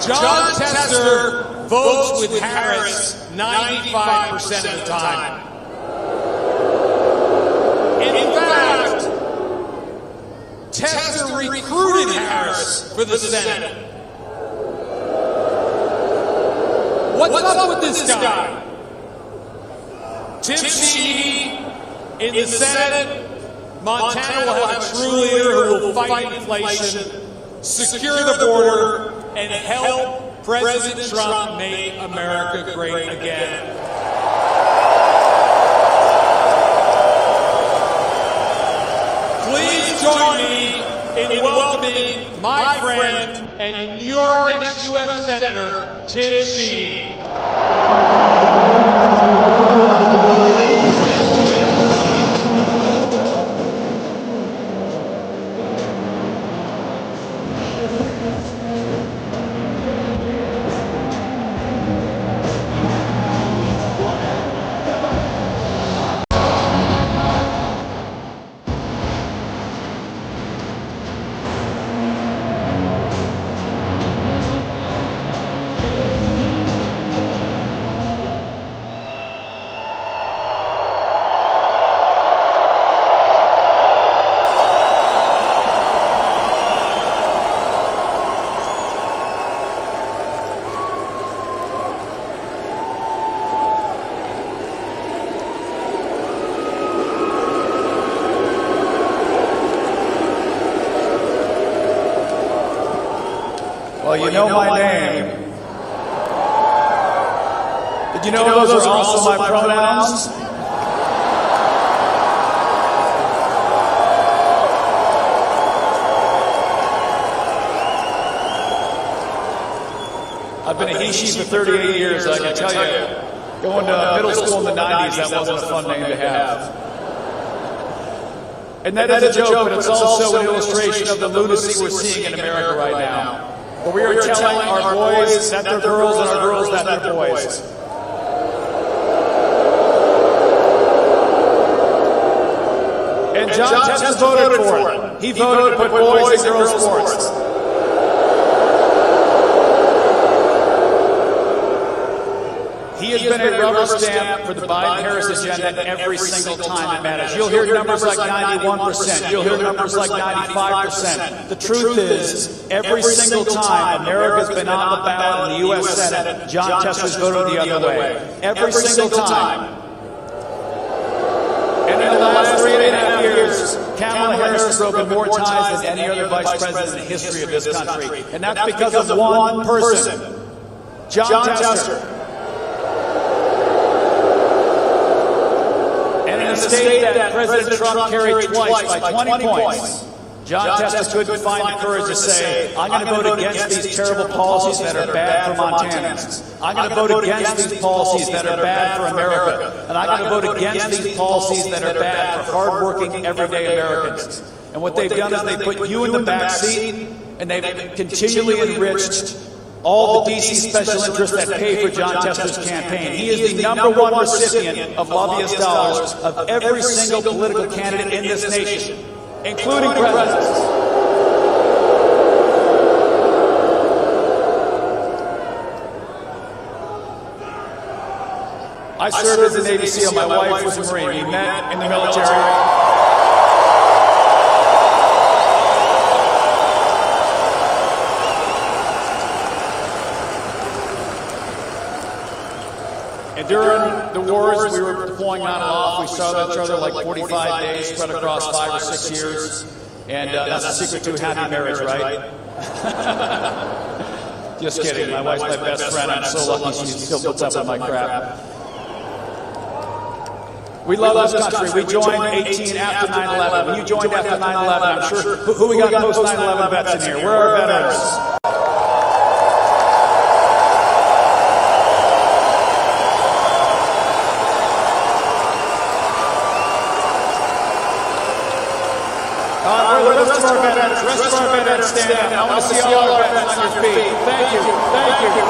John Tester votes with Harris 95% of the time. In fact, Tester recruited Harris for the Senate. What's up with this guy? Tim Sheehy in the Senate, Montana will have a true leader who will fight inflation, secure the border, and help President Trump make America great again. Please join me in welcoming my friend and your next U.S. Senator, Tim Sheehy. Well, you know my name. Did you know those are also my pronouns? I've been a he-she for 38 years, I can tell you. Going to middle school in the 90s, that wasn't a fun name to have. And that is a joke, but it's also an illustration of the lunacy we're seeing in America right now. But we are telling our boys that they're girls and our girls that they're boys. And John Tester voted for it. He voted to put boys and girls sports. He has been a rubber stamp for the Biden-Harris agenda every single time it matters. You'll hear numbers like 91%. You'll hear numbers like 95%. The truth is, every single time America's been on the ballot in the U.S. Senate, John Tester's voted the other way. Every single time. And in the last 3.5 years, Kamala Harris has broken more ties than any other vice president in the history of this country. And that's because of one person, John Tester. A state that President Trump carried twice by 20 points, John Tester couldn't find the courage to say, I'm going to vote against these terrible policies that are bad for Montanans. I'm going to vote against these policies that are bad for America. And I'm going to vote against these policies that are bad for hardworking, everyday Americans. And what they've done is they put you in the back seat and they've continually enriched all the DC special interests that pay for John Tester's campaign. He is the #1 recipient of lobbyist dollars of every single political candidate in this nation, including presidents. I served as a Navy SEAL. My wife was a Marine. We met in the military. And during the wars, we were deploying on and off. We saw each other like 45 days, spread across 5 or 6 years. And that's the secret to a happy marriage, right? Just kidding. My wife's my best friend. I'm so lucky she still puts up with my crap. We love this country. We joined 18 after 9/11. When you joined after 9/11, I'm sure, who we got post 9/11 vets in here? Where are our veterans? Where are the rest of our veterans? The rest of our veterans stand up. I want to see all our veterans on your feet. Thank you. Thank you.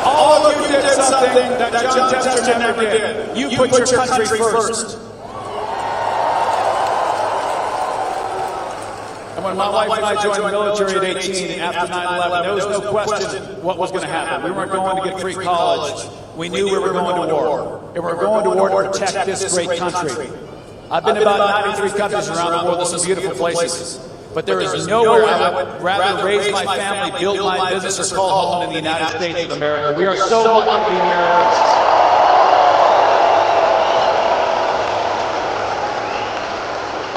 All of you did something that John Tester never did. You put your country first. And when my wife and I joined the military at 18 after 9/11, there was no question what was going to happen. We weren't going to get free college. We knew we were going to war. And we were going to war to protect this great country. I've been to about 93 countries around the world. There's some beautiful places. But there is nowhere I would rather raise my family, build my business, or call home in the United States of America. We are so lucky to be Americans.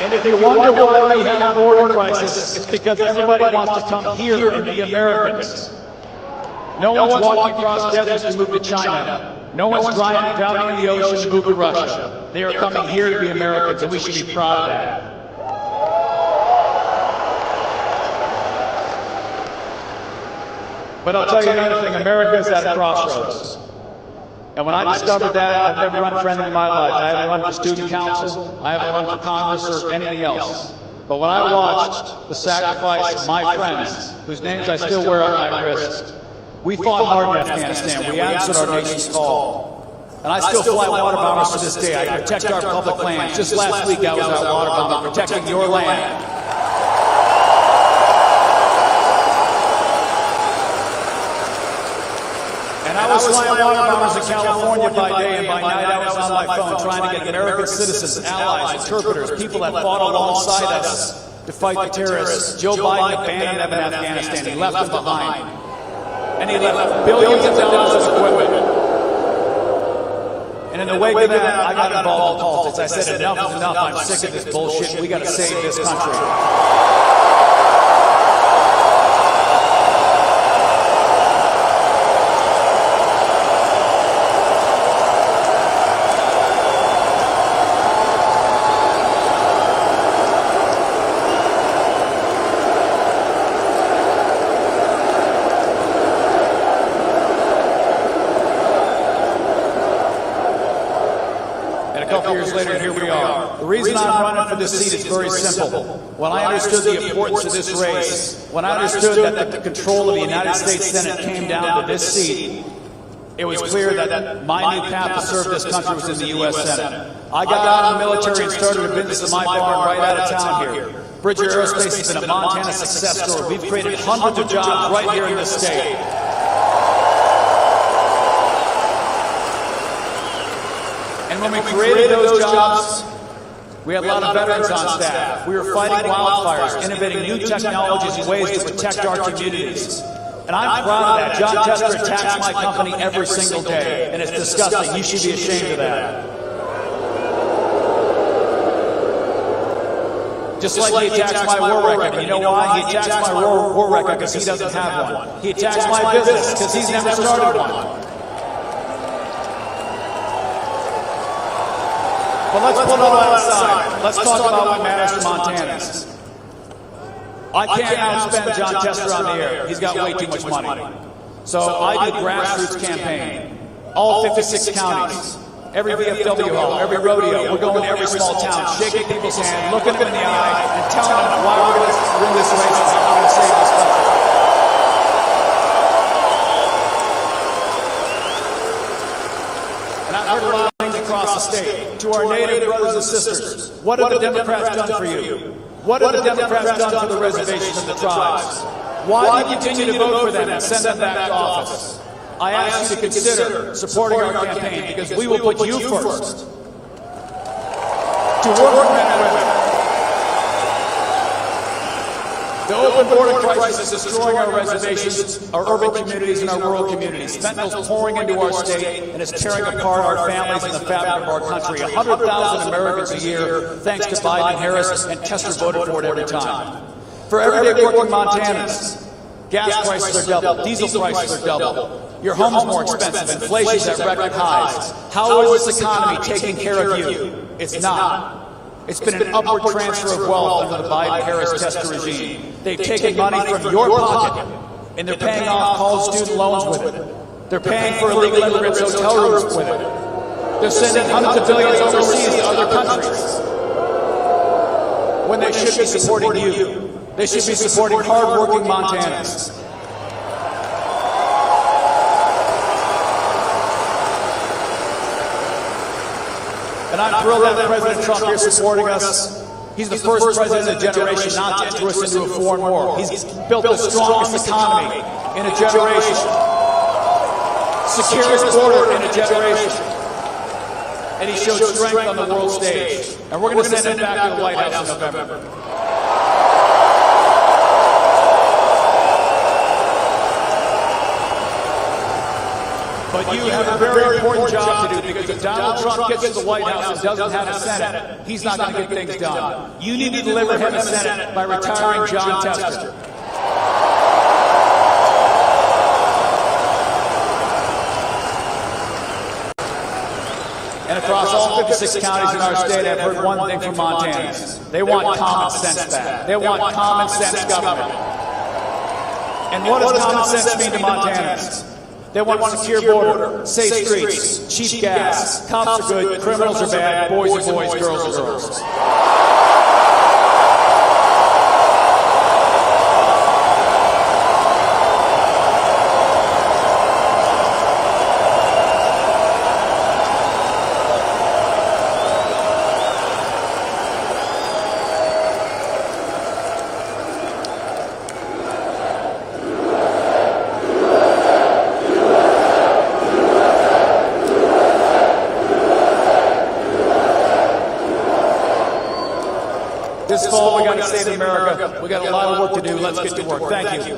And if you wonder why we have a border crisis, it's because everybody wants to come here and be Americans. No one's walking across deserts to move to China. No one's drowning in the ocean to move to Russia. They are coming here to be Americans, and we should be proud of that. But I'll tell you another thing, America is at a crossroads. And when I discovered that, I've never run for anything in my life. I haven't run for student council, I haven't run for Congress or anything else. But when I watched the sacrifice of my friends, whose names I still wear on my wrist, we fought hard in Afghanistan. We answered our nation's call. And I still fly water bombers to this day. I protect our public lands. Just last week I was out water bombing, protecting your land. And I was flying water bombers in California by day, and by night I was on my phone trying to get American citizens, allies, interpreters, people that fought alongside us to fight the terrorists. Joe Biden abandoned them in Afghanistan. He left them behind. And he left billions of dollars of equipment. And in the wake of that, I got involved in politics. I said, enough is enough. I'm sick of this bullshit. We got to save this country. Years later, here we are. The reason I'm running for this seat is very simple. When I understood the importance of this race, when I understood that the control of the United States Senate came down to this seat, it was clear that my new path to serve this country was in the U.S. Senate. I got out of the military and started a business in my barn right out of town here. Bridger Aerospace has been a Montana success story. We've created hundreds of jobs right here in this state. And when we created those jobs, we had a lot of veterans on staff. We were fighting wildfires, innovating new technologies and ways to protect our communities. And I'm proud of that. John Tester attacks my company every single day, and it's disgusting. You should be ashamed of that. Just like he attacks my war record. And you know why? He attacks my war record because he doesn't have one. He attacks my business because he's never started one. But let's put all that aside. Let's talk about what matters to Montanans. I can't outspend John Tester on the air. He's got way too much money. So I do grassroots campaign, all 56 counties, every VFW hall, every rodeo. We're going to every small town, shaking people's hand, looking them in the eye, and telling them why we're going to win this race and how we're going to save this country. And I've heard a lot of things across the state. To our native brothers and sisters, what have the Democrats done for you? What have the Democrats done for the reservations and the tribes? Why do you continue to vote for them and send them back to office? I ask you to consider supporting our campaign because we will put you first. To work men and women. The open border crisis is destroying our reservations, our urban communities, and our rural communities. Fentanyl is pouring into our state and is tearing apart our families and the fabric of our country. 100,000 Americans a year, thanks to Biden and Harris, and Tester voted for it every time. For everyday working Montanans, gas prices are double, diesel prices are double. Your home's more expensive, inflation's at record highs. How is this economy taking care of you? It's not. It's been an upward transfer of wealth under the Biden-Harris Tester regime. They've taken money from your pocket, and they're paying off college student loans with it. They're paying for illegal immigrants' hotel rooms with it. They're sending hundreds of billions overseas to other countries when they should be supporting you. They should be supporting hard-working Montanans. And I'm thrilled that President Trump here supporting us. He's the first president of a generation not to enter us into a foreign war. He's built the strongest economy in a generation. Securest border in a generation. And he showed strength on the world stage. And we're going to send him back to the White House in November. But you have a very important job to do because if Donald Trump gets to the White House and doesn't have a Senate, he's not going to get things done. You need to deliver him a Senate by retiring John Tester. And across all 56 counties in our state, I've heard one thing from Montanans. They want common sense back. They want common sense government. And what does common sense mean to Montanans? They want a secure border, safe streets, cheap gas, cops are good, criminals are bad, boys are boys, girls are girls. This fall, we got to save America. We got a lot of work to do. Let's get to work. Thank you.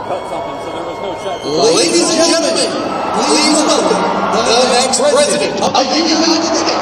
Ladies and gentlemen, please welcome the next president of the United States.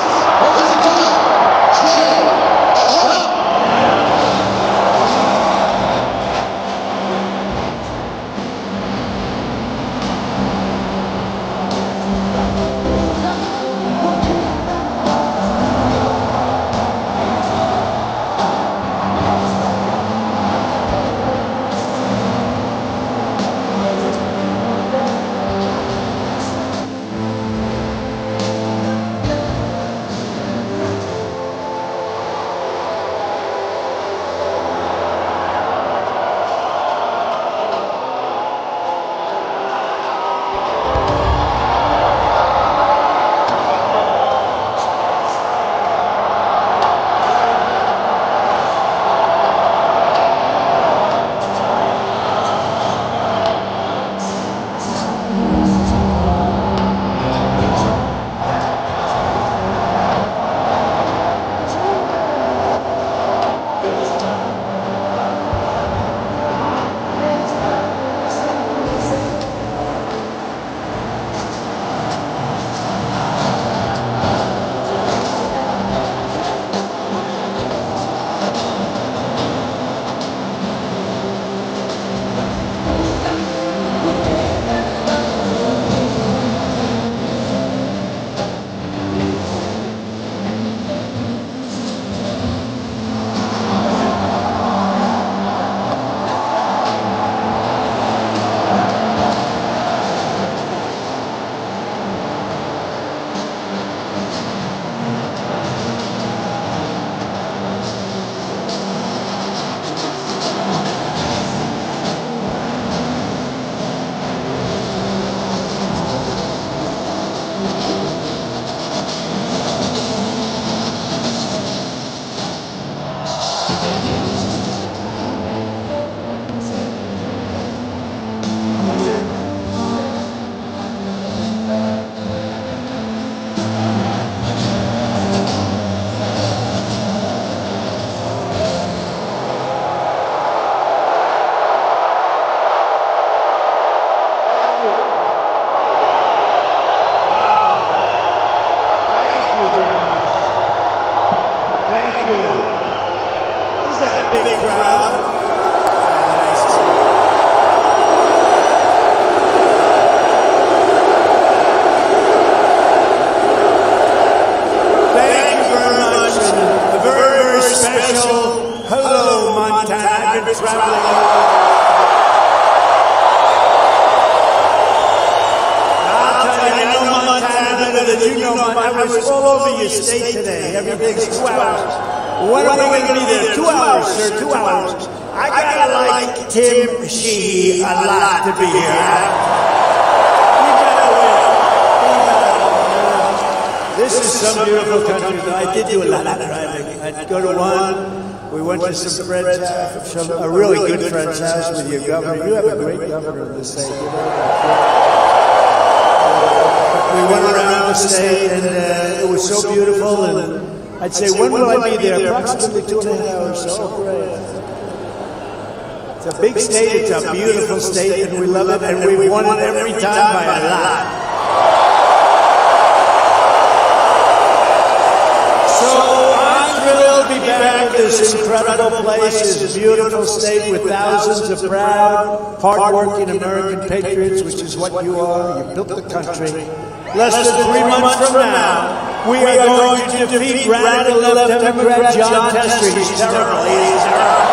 I was all over your state today. Every day's 2 hours. When are we going to be there? 2 hours, sir, 2 hours. I gotta like Tim Sheehy a lot to be here. This is some beautiful country. I did do a lot of driving. I'd go to one. We went to some friend's house, a really good friend's house with your governor. You have a great governor of the state. We went around the state, and it was so beautiful. And I'd say, when will I be there? Approximately 2.5 hours. So great. It's a big state. It's a beautiful state, and we love it. And we won it every time by a lot. Be back in this incredible place, this beautiful state with thousands of proud, hard-working American patriots, which is what you are. You built the country. Less than 3 months from now, we are going to defeat radical left Democrat John Tester. He's terrible. He's terrible.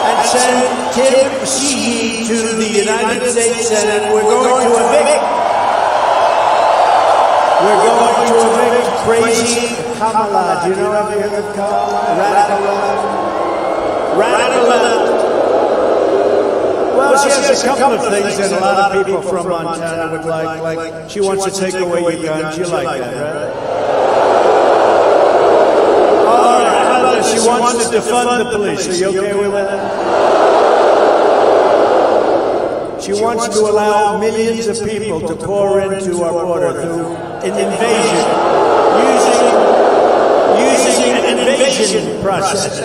And send Tim Sheehy to the United States Senate. We're going to evict. We're going to evict crazy Kamala. Do you know, have you heard of Kamala? Radical left. Radical left. Well, she has a couple of things that a lot of people from Montana would like. Like, she wants to take away your guns. You like that, right? All right, how about she wants to defund the police? Are you okay with that? She wants to allow millions of people to pour into our border through an invasion, using an invasion process.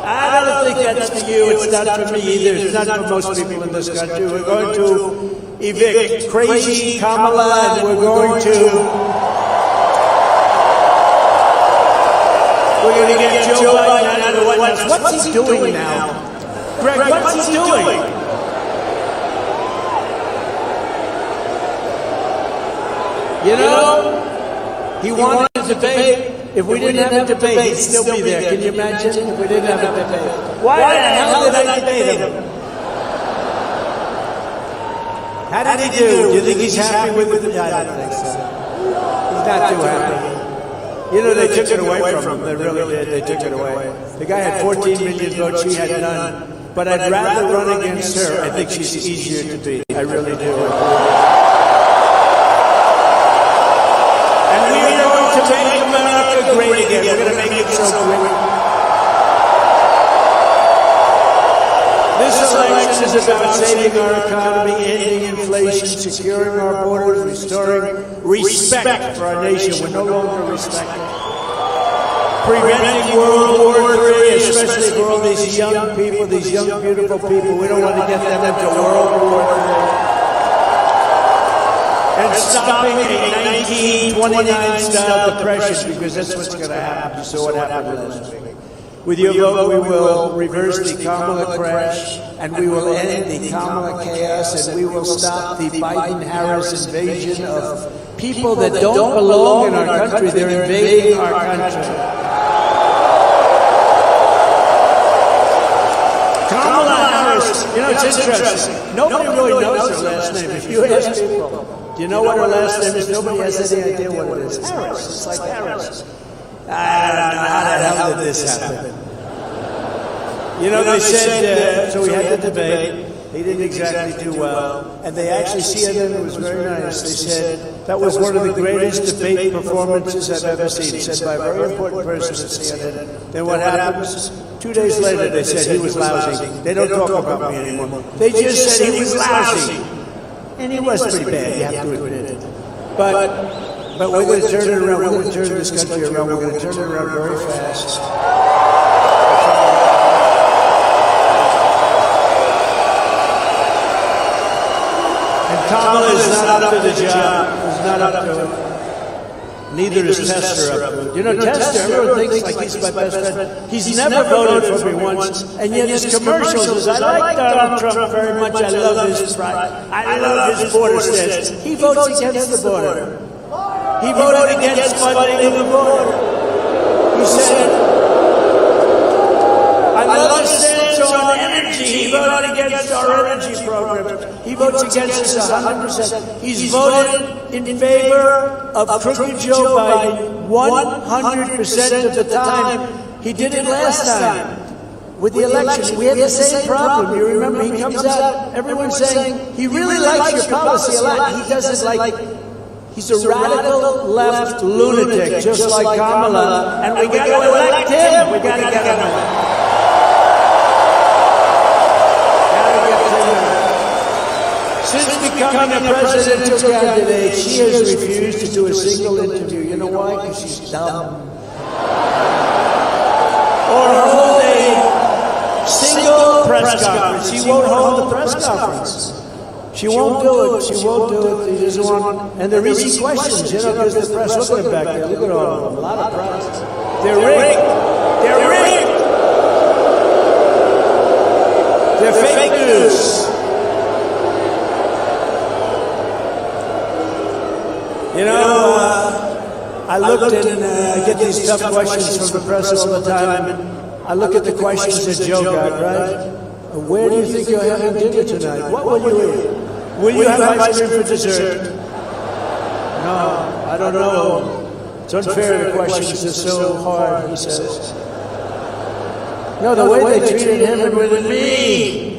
I don't think that's for you. It's not for me either. It's not for most people in this country. We're going to evict crazy Kamala, and we're going to get Joe Biden out of the White House. What's he doing now? Greg, what's he doing? You know, he wanted to debate. If we didn't have a debate, he'd still be there. Can you imagine if we didn't have a debate? Why the hell did I debate him? How did he do? Do you think he's happy with it? I don't think so. He's not too happy. You know, they took it away from him. They really did. They took it away. The guy had 14 million votes. She had none. But I'd rather run against her. I think she's easier to beat. I really do. And we're going to make America great again. We're going to make it so great. This election is about saving our economy, ending inflation, securing our borders, restoring respect for our nation. We're no longer respected. Preventing World War III, especially for all these young people, these young, beautiful people. We don't want to get them into World War III. And stopping a 1929-style depression, because that's what's going to happen. You saw what happened last week. With your vote, we will reverse the Kamala crash, and we will end the Kamala chaos, and we will stop the Biden-Harris invasion of people that don't belong in our country. They're invading our country. Kamala Harris, you know, it's interesting. Nobody really knows her last name. If you ask people, do you know what her last name is? Nobody has any idea what it is. Harris. It's like Harris. I don't know how the hell did this happen. You know, they said, so we had the debate. He didn't exactly do well. And they actually, CNN, it was very nice. They said, that was one of the greatest debate performances I've ever seen. Said by a very important person at CNN. Then what happens? 2 days later, they said he was lousy. They don't talk about me anymore. They just said he was lousy. And he was pretty bad, you have to admit it. But we're going to turn it around. We're going to turn this country around. We're going to turn it around very fast. And Kamala is not up to the job. Is not up to it. Neither is Tester up to it. You know, Tester, everyone thinks like he's my best friend. He's never voted for me once, and yet his commercials is, I like Donald Trump very much. I love his pride. I love his border stance. He votes against the border. He voted against funding the border. He said, I love his stance on energy. He voted against our energy program. He votes against us 100%. He's voted in favor of crooked Joe Biden 100% of the time. He did it last time with the election. We had the same problem. You remember, he comes out, everyone's saying, he really likes your policy a lot. He doesn't like. He's a radical left lunatic, just like Kamala, and we got to elect him. We got to get him elected. Since becoming a presidential candidate, she has refused to do a single interview. You know why? Because she's dumb. Or hold a single press conference. She won't hold the press conference. She won't do it. She won't do it. She doesn't want. And they're easy questions, you know, because the press. Look at them back there. Look at all of them. A lot of press. They're rigged. They're rigged. They're fake news. You know, I looked and I get these tough questions from the press all the time. And I look at the questions that Joe got, right? Where do you think you're having dinner tonight? What will you eat? Will you have ice cream for dessert? No, I don't know. It's unfair, the questions are so hard, he says. No, the way they treated him and with me.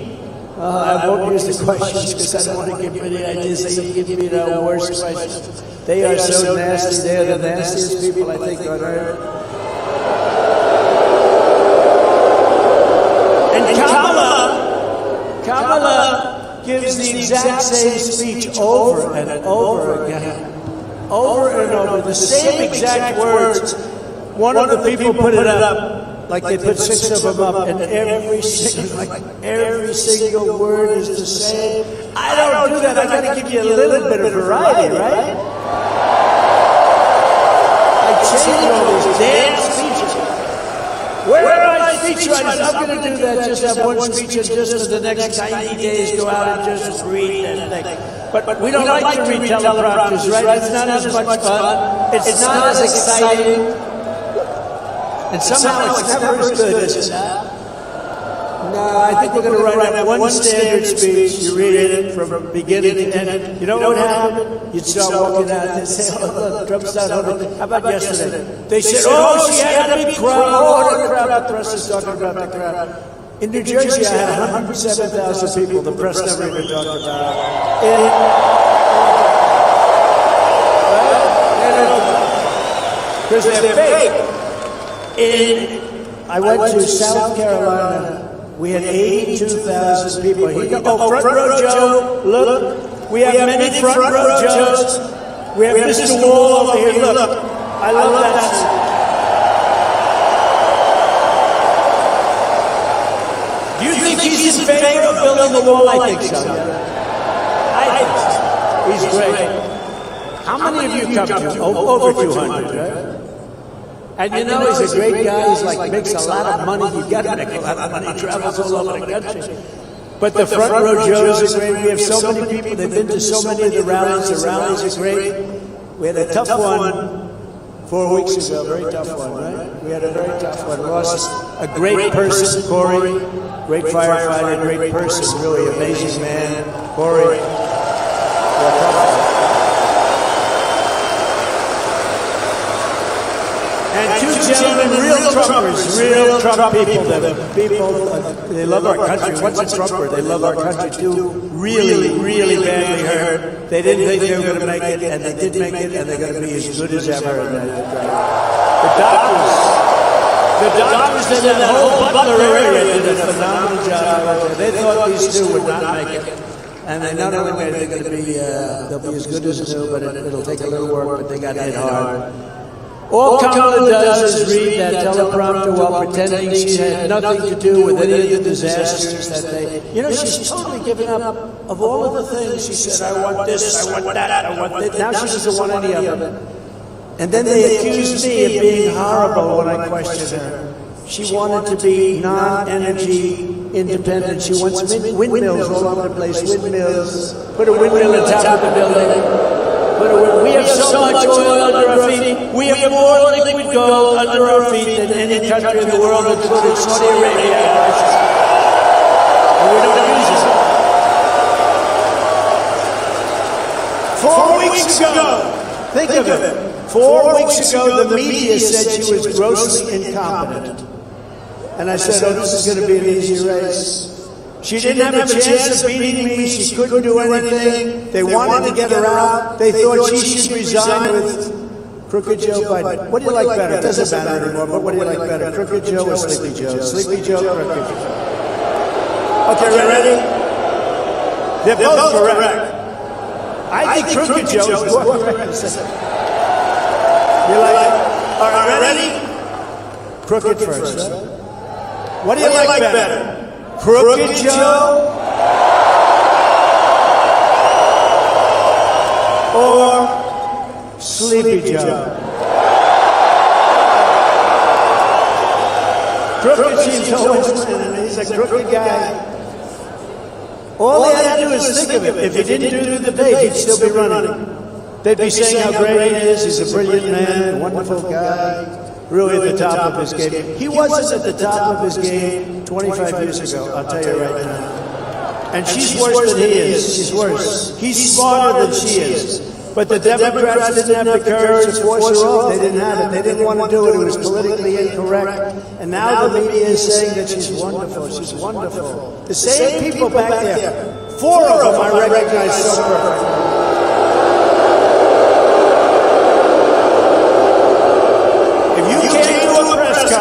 I won't use the questions because I don't want to give any ideas. They give me the worst questions. They are so nasty. They are the nastiest people, I think, on earth. And Kamala gives the exact same speech over and over again. Over and over. The same exact words. One of the people put it up. like they put 6 of them up, and every single word is the same. I don't do that. I got to give you a little bit of variety, right? I change all these damn speeches. Where are my speechwriters? I'm going to do that. Just have one speech and just for the next 90 days go out and just read and think. But we don't like to read teleprompters, right? It's not as much fun. It's not as exciting. And somehow it's never as good as that. No, I think we're going to write up one standard speech. You read it from beginning to end. You know what happened? You'd start walking out and say, oh, look, Trump's not holding. How about yesterday? They said, oh, she had a big crowd. Oh, the crowd. The press is talking about the crowd. In New Jersey, I had 107,000 people. The press never even talked about it. Because they're fake. I went to South Carolina. We had 82,000 people. Front row Joe, look. We have many front row Joes. We have Mr. Wall over here, look. I love that. Do you think he's in favor of building the wall? I think so. I think so. He's great. How many of you come to? Over 200, right? And you know, he's a great guy. He's like, makes a lot of money. You've got to make a lot of money. He travels all over the country. But the front row Joes are great. We have so many people. They've been to so many of the rallies. The rallies are great. We had a tough one 4 weeks ago. Very tough one, right? We had a very tough one. Lost a great person, Corey. Great firefighter, great person. Really amazing man. Corey. And 2 gentlemen, real Trumpers, real Trump people. They love our country. What's a Trumper? They love our country too. Really, really badly hurt. They didn't think they were going to make it, and they did make it, and they're going to be as good as ever. The doctors in that whole Butler area did a phenomenal job. They thought these 2 would not make it. And they not only made it, they're going to be, they'll be as good as new, but it'll take a little work, but they got hit hard. All Kamala does is read that teleprompter while pretending she had nothing to do with any of the disasters that they... You know, she's totally given up of all of the things. She said, I want this, I want that, I want this. Now she doesn't want any of it. And then they accused me of being horrible when I questioned her. She wanted to be non-energy independent. She wants windmills all over the place, windmills. Put a windmill on top of the building. We have so much oil under our feet. We have more liquid gold under our feet than any country in the world, including Saudi Arabia. And we don't use it. 4 weeks ago, think of it. 4 weeks ago, the media said she was grossly incompetent. And I said, oh, this is going to be an easy race. She didn't have a chance of beating me. She couldn't do anything. They wanted to get her out. They thought she should resign with Crooked Joe Biden. What do you like better? It doesn't matter anymore, but what do you like better? Crooked Joe or Sleepy Joe? Sleepy Joe, Crooked Joe. Okay, ready? They're both correct. I think Crooked Joe is more correct. You like it? All right, ready? Crooked first. What do you like better? Crooked Joe or Sleepy Joe? Crooked seems always winning. He's a crooked guy. All they had to do is think of it. If he didn't do the debate, he'd still be running. They'd be saying how great he is. He's a brilliant man, a wonderful guy. Really at the top of his game. He wasn't at the top of his game 25 years ago, I'll tell you right now. And she's worse than he is. She's worse. He's smarter than she is. But the Democrats didn't have the courage to force her off. They didn't have it. They didn't want to do it. It was politically incorrect. And now the media is saying that she's wonderful. She's wonderful. The same people back there, 4 of them I recognize so perfectly.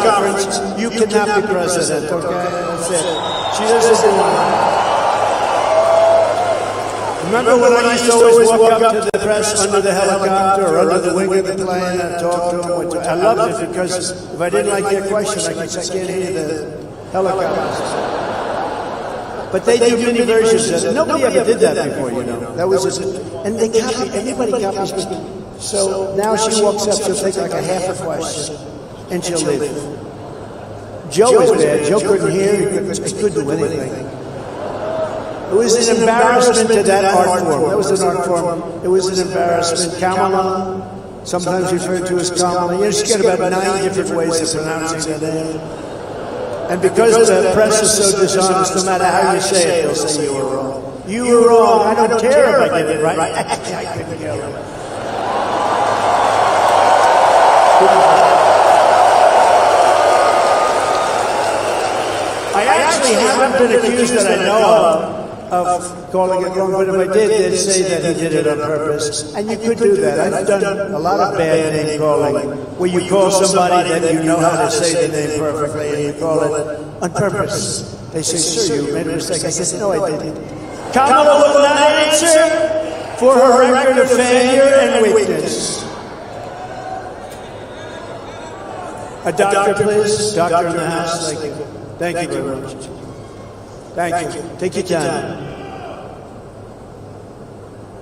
Conference, you cannot be president, okay? That's it. She doesn't want it. Remember when I used to always walk up to the press under the helicopter or under the wing of the plane and talk to them? I loved it because if I didn't like their question, I could say, I can't hear the helicopters. But they do many versions of it. Nobody ever did that before, you know. That was just, and they copy, everybody copies me. So now she walks up, she'll take like a half a question, and she'll leave. Joe was bad. Joe couldn't hear, he couldn't do anything. It was an embarrassment to that art form. That was an art form. It was an embarrassment. Kamala, sometimes referred to as Kamala. You know, she's got about 9 different ways of pronouncing her name. And because the press is so dishonest, no matter how you say it, they'll say you were wrong. You were wrong. I don't care if I get it right. I couldn't care less. I actually haven't been accused that I know of calling it wrong, but if I did, they'd say that he did it on purpose. And you could do that. I've done a lot of bad name calling, where you call somebody that you know how to say the name perfectly, and you call it on purpose. They say, sir, you made a mistake. I said, no, I didn't. Kamala will not answer for her record of failure and weakness. A doctor, please. Doctor in the house. Thank you. Thank you very much. Thank you. Take your time.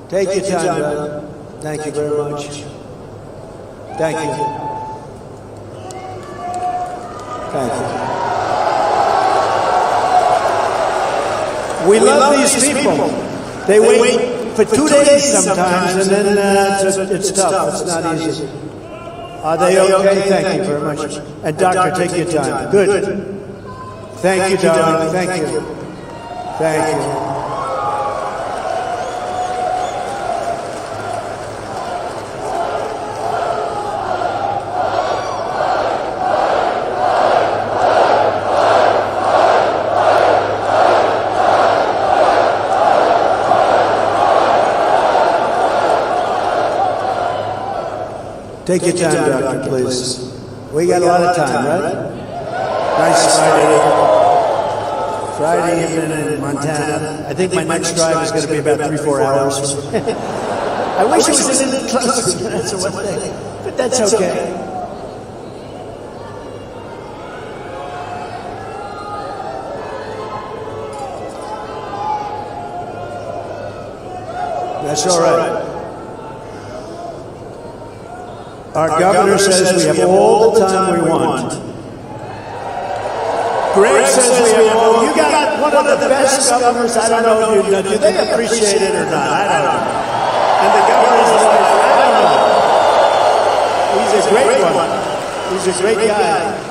Take your time, brother. Thank you very much. Thank you. Thank you. We love these people. They wait for 2 days sometimes, and then it's tough. It's not easy. Are they okay? Thank you very much. And doctor, take your time. Good. Thank you, darling. Thank you. Thank you. Take your time, doctor, please. We got a lot of time, right? Nice Friday evening in Montana. I think my next drive is going to be about 3-4 hours. I wish it was a little closer. That's one thing, but that's okay. That's all right. Our governor says we have all the time we want. Greg says we have all. You got one of the best governors. I don't know if you know. Do they appreciate it or not? I don't know. And the governor's like, I don't know. He's a great one. He's a great guy.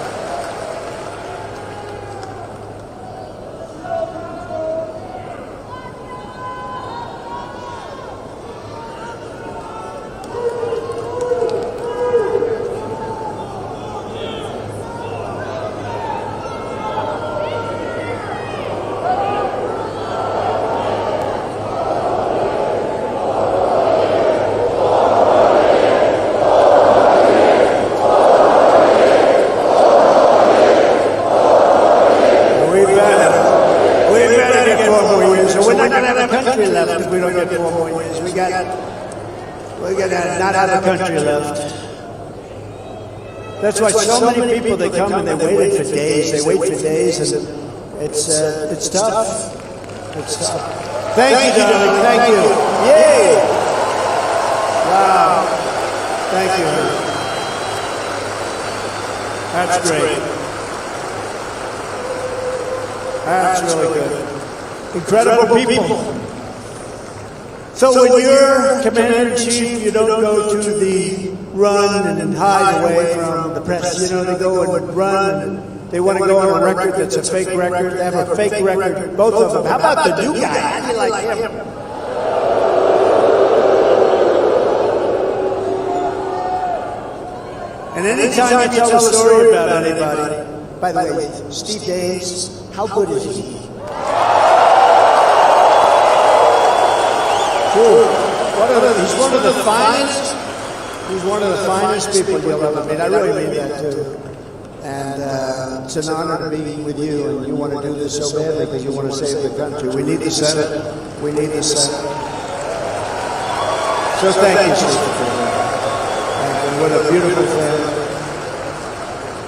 Left if we don't get 4 more years. We got not have a country left. That's why so many people, they come and they wait for days. They wait for days, and it's tough. It's tough. Thank you, darling. Thank you. Yay! Wow. Thank you. That's great. That's really good. Incredible people. So when you're commander-in-chief, you don't go to the run and hide away from the press. You know, they go and run, and they want to go on a record that's a fake record. They have a fake record, both of them. How about the new guy? How do you like him? And anytime you tell a story about anybody, by the way, Steve Davis, how good is he? He's one of the finest. He's one of the finest people you'll ever meet. I really mean that too. And it's an honor to be with you. And you want to do this so badly because you want to save the country. We need the Senate. We need the Senate. So thank you, Sister Diya. And what a beautiful family.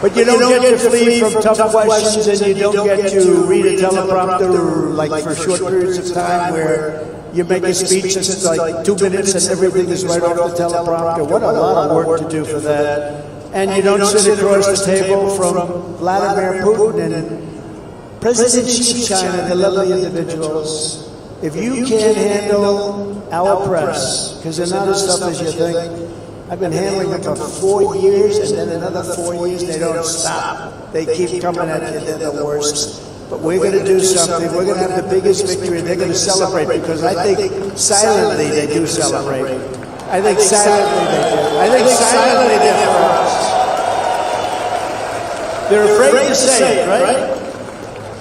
But you don't get to flee from tough questions, and you don't get to read a teleprompter like for short periods of time where you make a speech that's like 2 minutes and everything is right off the teleprompter. What a lot of work to do for that. And you don't sit across the table from Vladimir Putin and President Xi of China, the lovely individuals. If you can't handle our press, because they're not as tough as you think, I've been handling them for 4 years, and then another 4 years, they don't stop. They keep coming at you, they're the worst. But we're going to do something. We're going to have the biggest victory. They're going to celebrate, because I think silently they do celebrate. I think silently they do. I think silently they're for us. They're afraid to say it, right?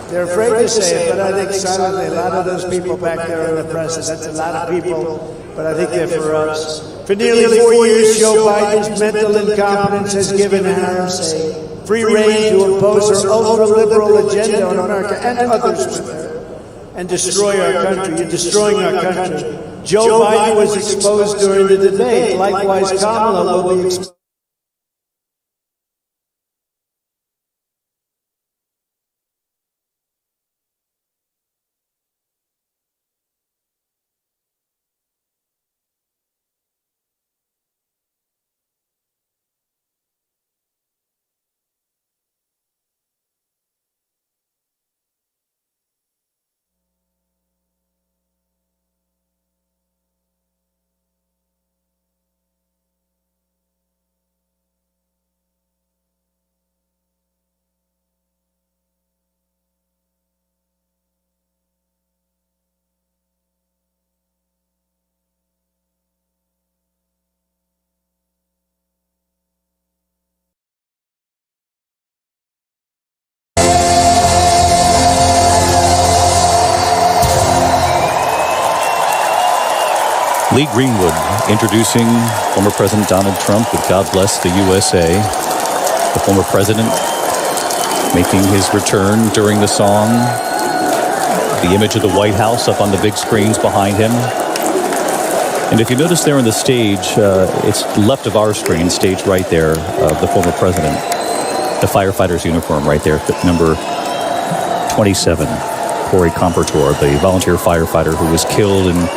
They're afraid to say it, but I think silently a lot of those people back there in the press, that's a lot of people, but I think they're for us. For nearly 4 years, Joe Biden's mental incompetence has given Harris a free rein to impose her ultra-liberal agenda on America and others with her and destroy our country. You're destroying our country. Joe Biden was exposed during the debate. Likewise, Kamala will be exposed. Lee Greenwood introducing former President Donald Trump with God Bless the USA. The former president making his return during the song. The image of the White House up on the big screens behind him. And if you notice there on the stage, it's left of our screen, stage right there, of the former president. The firefighter's uniform right there, number 27, Corey Compertor, the volunteer firefighter who was killed in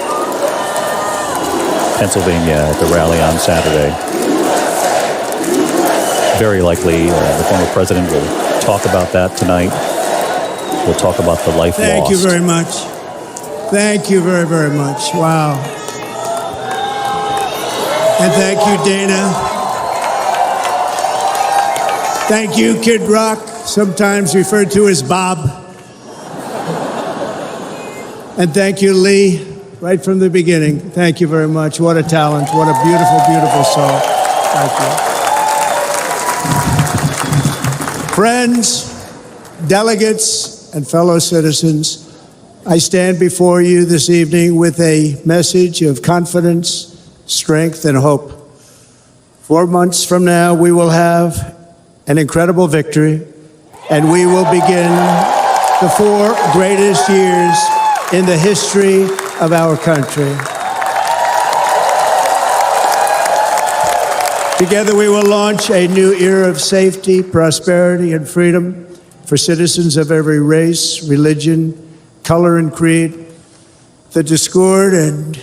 Pennsylvania at the rally on Saturday. Very likely the former president will talk about that tonight. We'll talk about the life lost. Thank you very much. Thank you very, very much. Wow. And thank you, Dana. Thank you, Kid Rock, sometimes referred to as Bob. And thank you, Lee. Right from the beginning. Thank you very much. What a talent. What a beautiful, beautiful song. Thank you. Friends, delegates, and fellow citizens, I stand before you this evening with a message of confidence, strength, and hope. 4 months from now, we will have an incredible victory, and we will begin the 4 greatest years in the history of our country. Together we will launch a new era of safety, prosperity, and freedom for citizens of every race, religion, color, and creed. The discord and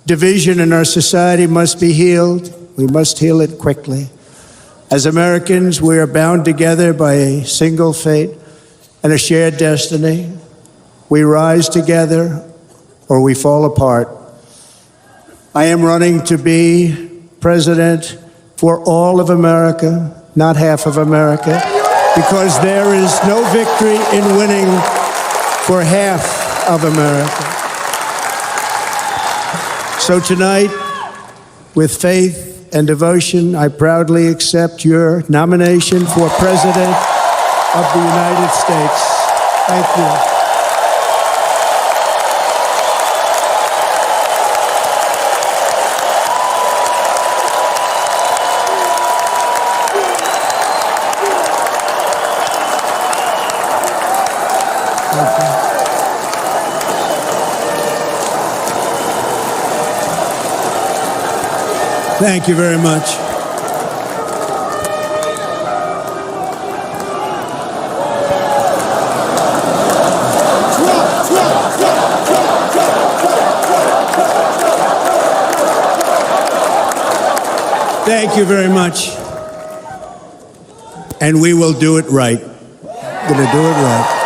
division in our society must be healed. We must heal it quickly. As Americans, we are bound together by a single fate and a shared destiny. We rise together or we fall apart. I am running to be president for all of America, not half of America, because there is no victory in winning for half of America. So tonight, with faith and devotion, I proudly accept your nomination for President of the United States. Thank you. Thank you very much. Thank you very much. And we will do it right. Going to do it right.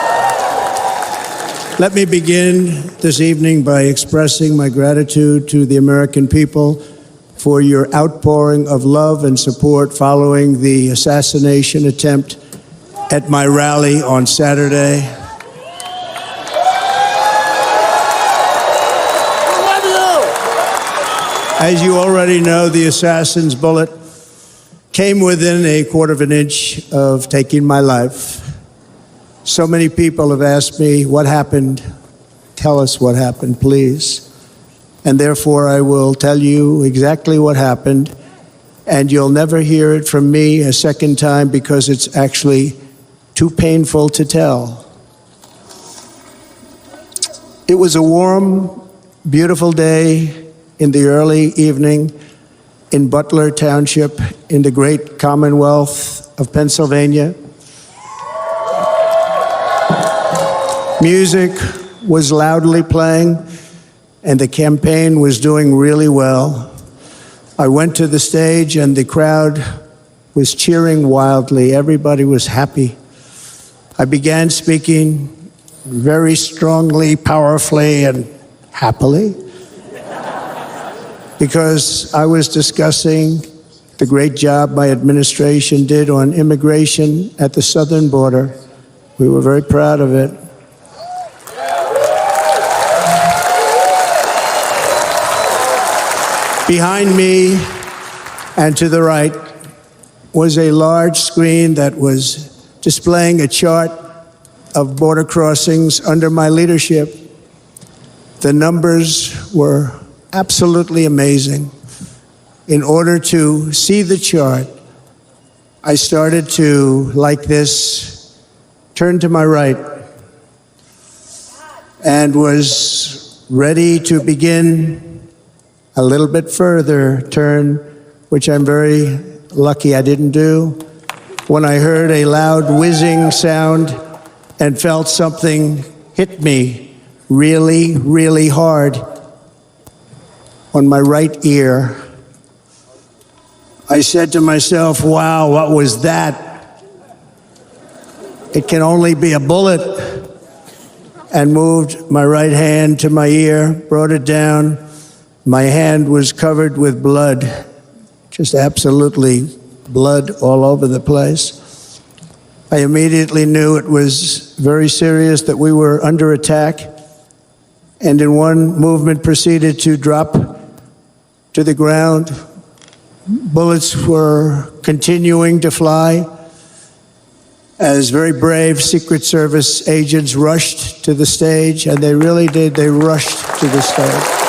Let me begin this evening by expressing my gratitude to the American people for your outpouring of love and support following the assassination attempt at my rally on Saturday. As you already know, the assassin's bullet came within a quarter of an inch of taking my life. So many people have asked me, what happened? Tell us what happened, please. And therefore, I will tell you exactly what happened, and you'll never hear it from me a second time because it's actually too painful to tell. It was a warm, beautiful day in the early evening in Butler Township in the great Commonwealth of Pennsylvania. Music was loudly playing, and the campaign was doing really well. I went to the stage, and the crowd was cheering wildly. Everybody was happy. I began speaking very strongly, powerfully, and happily, because I was discussing the great job my administration did on immigration at the southern border. We were very proud of it. Behind me and to the right was a large screen that was displaying a chart of border crossings under my leadership. The numbers were absolutely amazing. In order to see the chart, I started to, like this, turn to my right and was ready to begin a little bit further turn, which I'm very lucky I didn't do, when I heard a loud whizzing sound and felt something hit me really, really hard on my right ear. I said to myself, wow, what was that? It can only be a bullet. And moved my right hand to my ear, brought it down. My hand was covered with blood, just absolutely blood all over the place. I immediately knew it was very serious, that we were under attack, and in one movement proceeded to drop to the ground. Bullets were continuing to fly as very brave Secret Service agents rushed to the stage, and they really did, they rushed to the stage.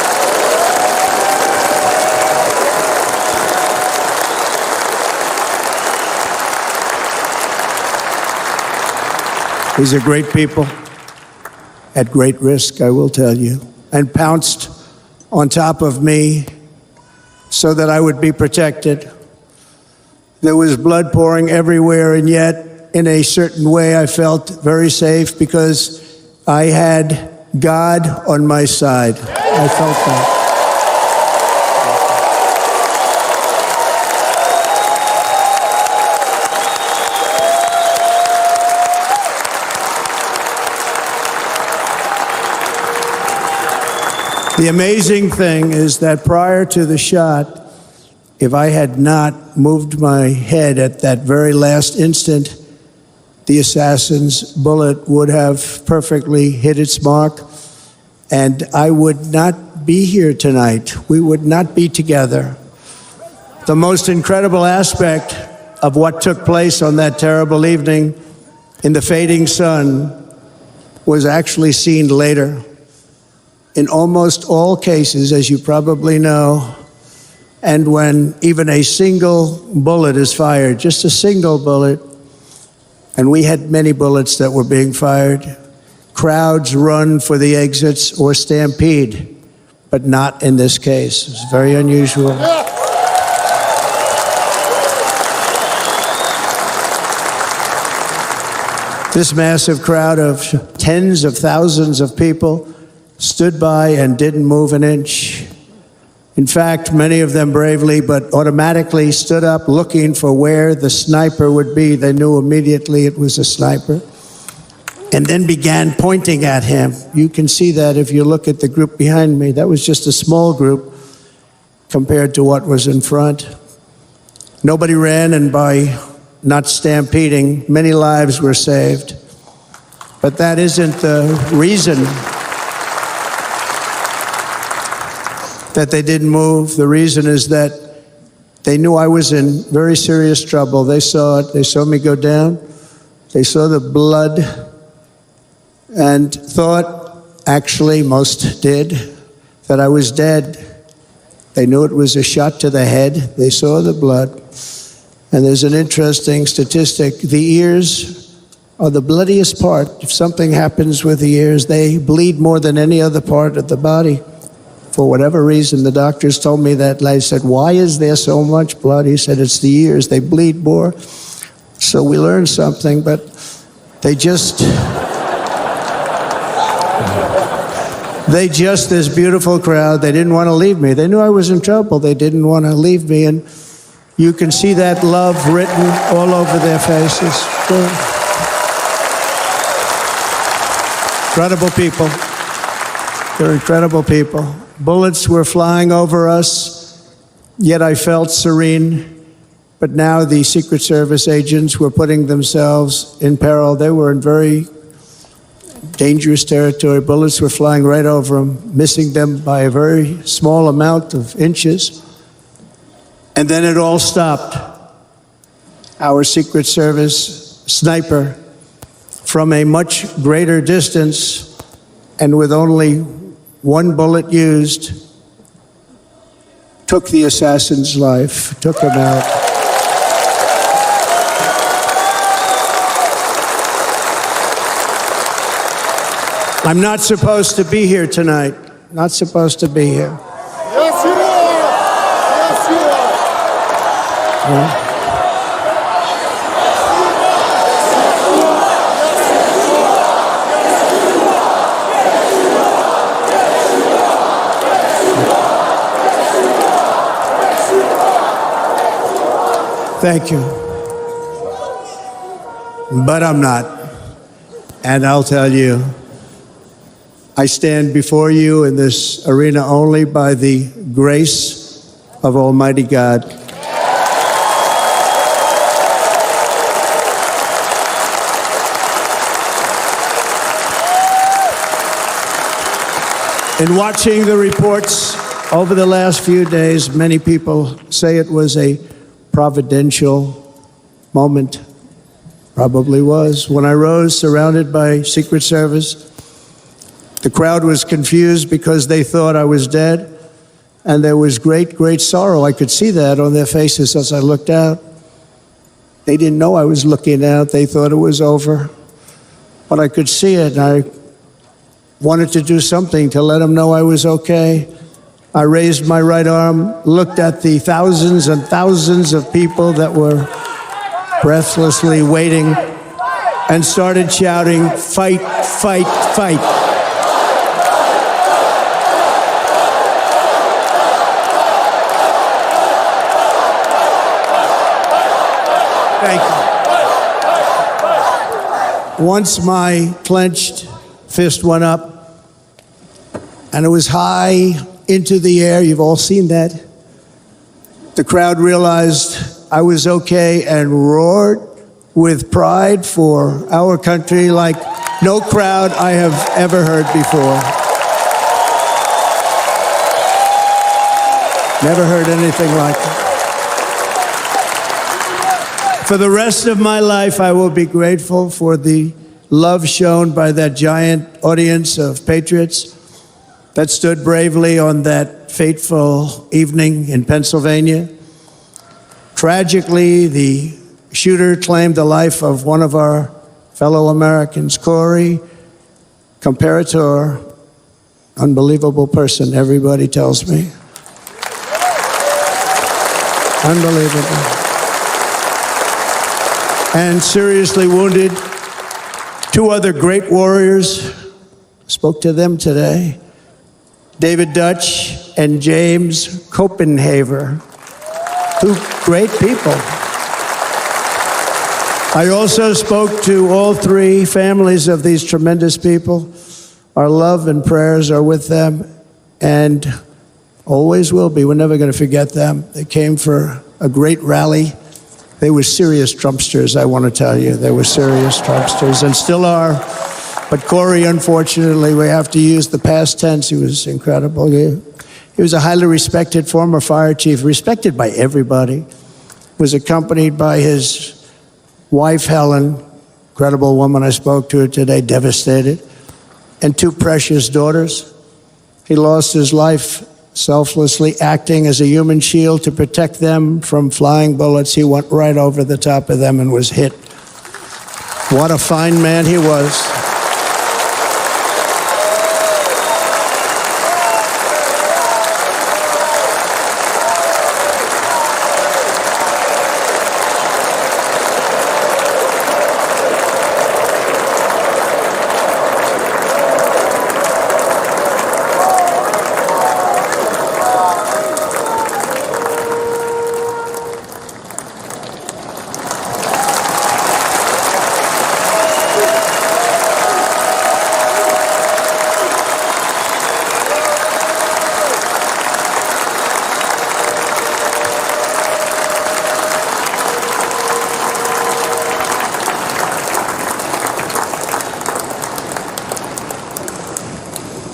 These are great people, at great risk, I will tell you, and pounced on top of me so that I would be protected. There was blood pouring everywhere, and yet, in a certain way, I felt very safe because I had God on my side. I felt that. The amazing thing is that prior to the shot, if I had not moved my head at that very last instant, the assassin's bullet would have perfectly hit its mark, and I would not be here tonight. We would not be together. The most incredible aspect of what took place on that terrible evening in the fading sun was actually seen later. In almost all cases, as you probably know, and when even a single bullet is fired, just a single bullet, and we had many bullets that were being fired, crowds run for the exits or stampede, but not in this case. It's very unusual. This massive crowd of tens of thousands of people stood by and didn't move an inch. In fact, many of them bravely, but automatically stood up looking for where the sniper would be. They knew immediately it was a sniper. And then began pointing at him. You can see that if you look at the group behind me. That was just a small group compared to what was in front. Nobody ran, and by not stampeding, many lives were saved. But that isn't the reason that they didn't move. The reason is that they knew I was in very serious trouble. They saw it. They saw me go down. They saw the blood and thought, actually most did, that I was dead. They knew it was a shot to the head. They saw the blood. And there's an interesting statistic. The ears are the bloodiest part. If something happens with the ears, they bleed more than any other part of the body. For whatever reason, the doctors told me that. I said, why is there so much blood? He said, it's the ears. They bleed more. So we learned something, but they just, this beautiful crowd, they didn't want to leave me. They knew I was in trouble. They didn't want to leave me. And you can see that love written all over their faces. Incredible people. They're incredible people. Bullets were flying over us, yet I felt serene. But now the Secret Service agents were putting themselves in peril. They were in very dangerous territory. Bullets were flying right over them, missing them by a very small amount of inches. And then it all stopped. Our Secret Service sniper, from a much greater distance and with only one bullet used, took the assassin's life, took him out. I'm not supposed to be here tonight. Not supposed to be here. Yes, you are. Yes, you are. Yeah. Thank you. But I'm not. And I'll tell you, I stand before you in this arena only by the grace of Almighty God. In watching the reports over the last few days, many people say it was a providential moment. Probably was. When I rose surrounded by Secret Service, the crowd was confused because they thought I was dead, and there was great, great sorrow. I could see that on their faces as I looked out. They didn't know I was looking out. They thought it was over. But I could see it, and I wanted to do something to let them know I was okay. I raised my right arm, looked at the thousands and thousands of people that were breathlessly waiting, and started shouting, "Fight, fight, fight." Thank you. Once my clenched fist went up, and it was high into the air. You've all seen that. The crowd realized I was okay and roared with pride for our country like no crowd I have ever heard before. Never heard anything like it. For the rest of my life, I will be grateful for the love shown by that giant audience of patriots that stood bravely on that fateful evening in Pennsylvania. Tragically, the shooter claimed the life of one of our fellow Americans, Corey Comparator. Unbelievable person, everybody tells me. Unbelievable. And seriously wounded Two other great warriors, spoke to them today, David Dutch and James Copenhaver. Two great people. I also spoke to all three families of these tremendous people. Our love and prayers are with them and always will be. We're never going to forget them. They came for a great rally. They were serious Trumpsters, I want to tell you. They were serious Trumpsters and still are. But Corey, unfortunately, we have to use the past tense. He was incredible. He was a highly respected former fire chief, respected by everybody. Was accompanied by his wife, Helen, incredible woman. I spoke to her today, devastated, and two precious daughters. He lost his life selflessly acting as a human shield to protect them from flying bullets. He went right over the top of them and was hit. What a fine man he was.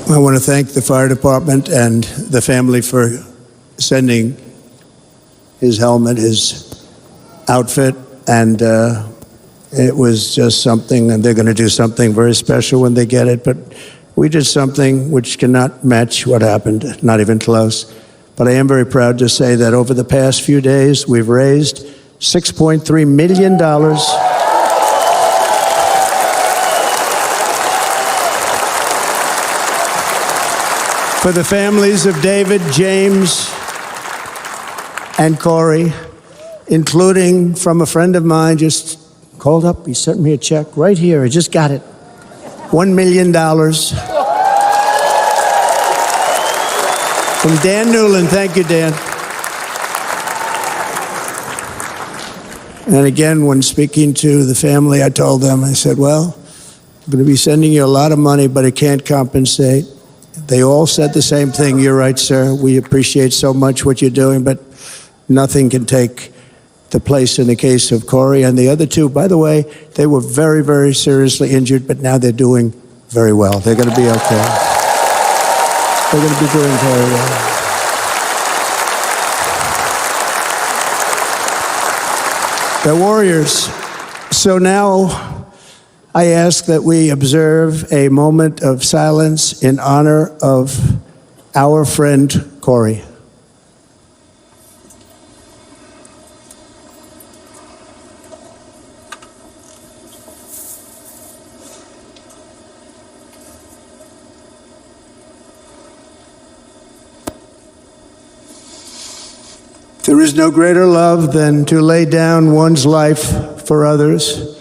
I want to thank the fire department and the family for sending his helmet, his outfit, and it was just something, and they're going to do something very special when they get it, but we did something which cannot match what happened, not even close. But I am very proud to say that over the past few days, we've raised $6.3 million for the families of David, James, and Corey, including from a friend of mine just called up. He sent me a check right here. I just got it. $1 million from Dan Newland. Thank you, Dan. And again, when speaking to the family, I told them, I said, well, I'm going to be sending you a lot of money, but it can't compensate. They all said the same thing. You're right, sir. We appreciate so much what you're doing, but nothing can take the place in the case of Corey. And the other two, by the way, they were very, very seriously injured, but now they're doing very well. They're going to be okay. They're going to be doing very well. They're warriors. So now I ask that we observe a moment of silence in honor of our friend Corey. There is no greater love than to lay down one's life for others.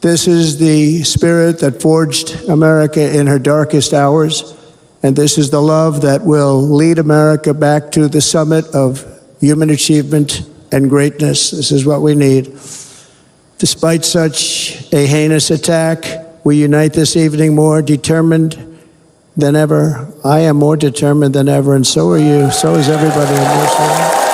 This is the spirit that forged America in her darkest hours, and this is the love that will lead America back to the summit of human achievement and greatness. This is what we need. Despite such a heinous attack, we unite this evening more determined than ever. I am more determined than ever, and so are you. So is everybody in this room.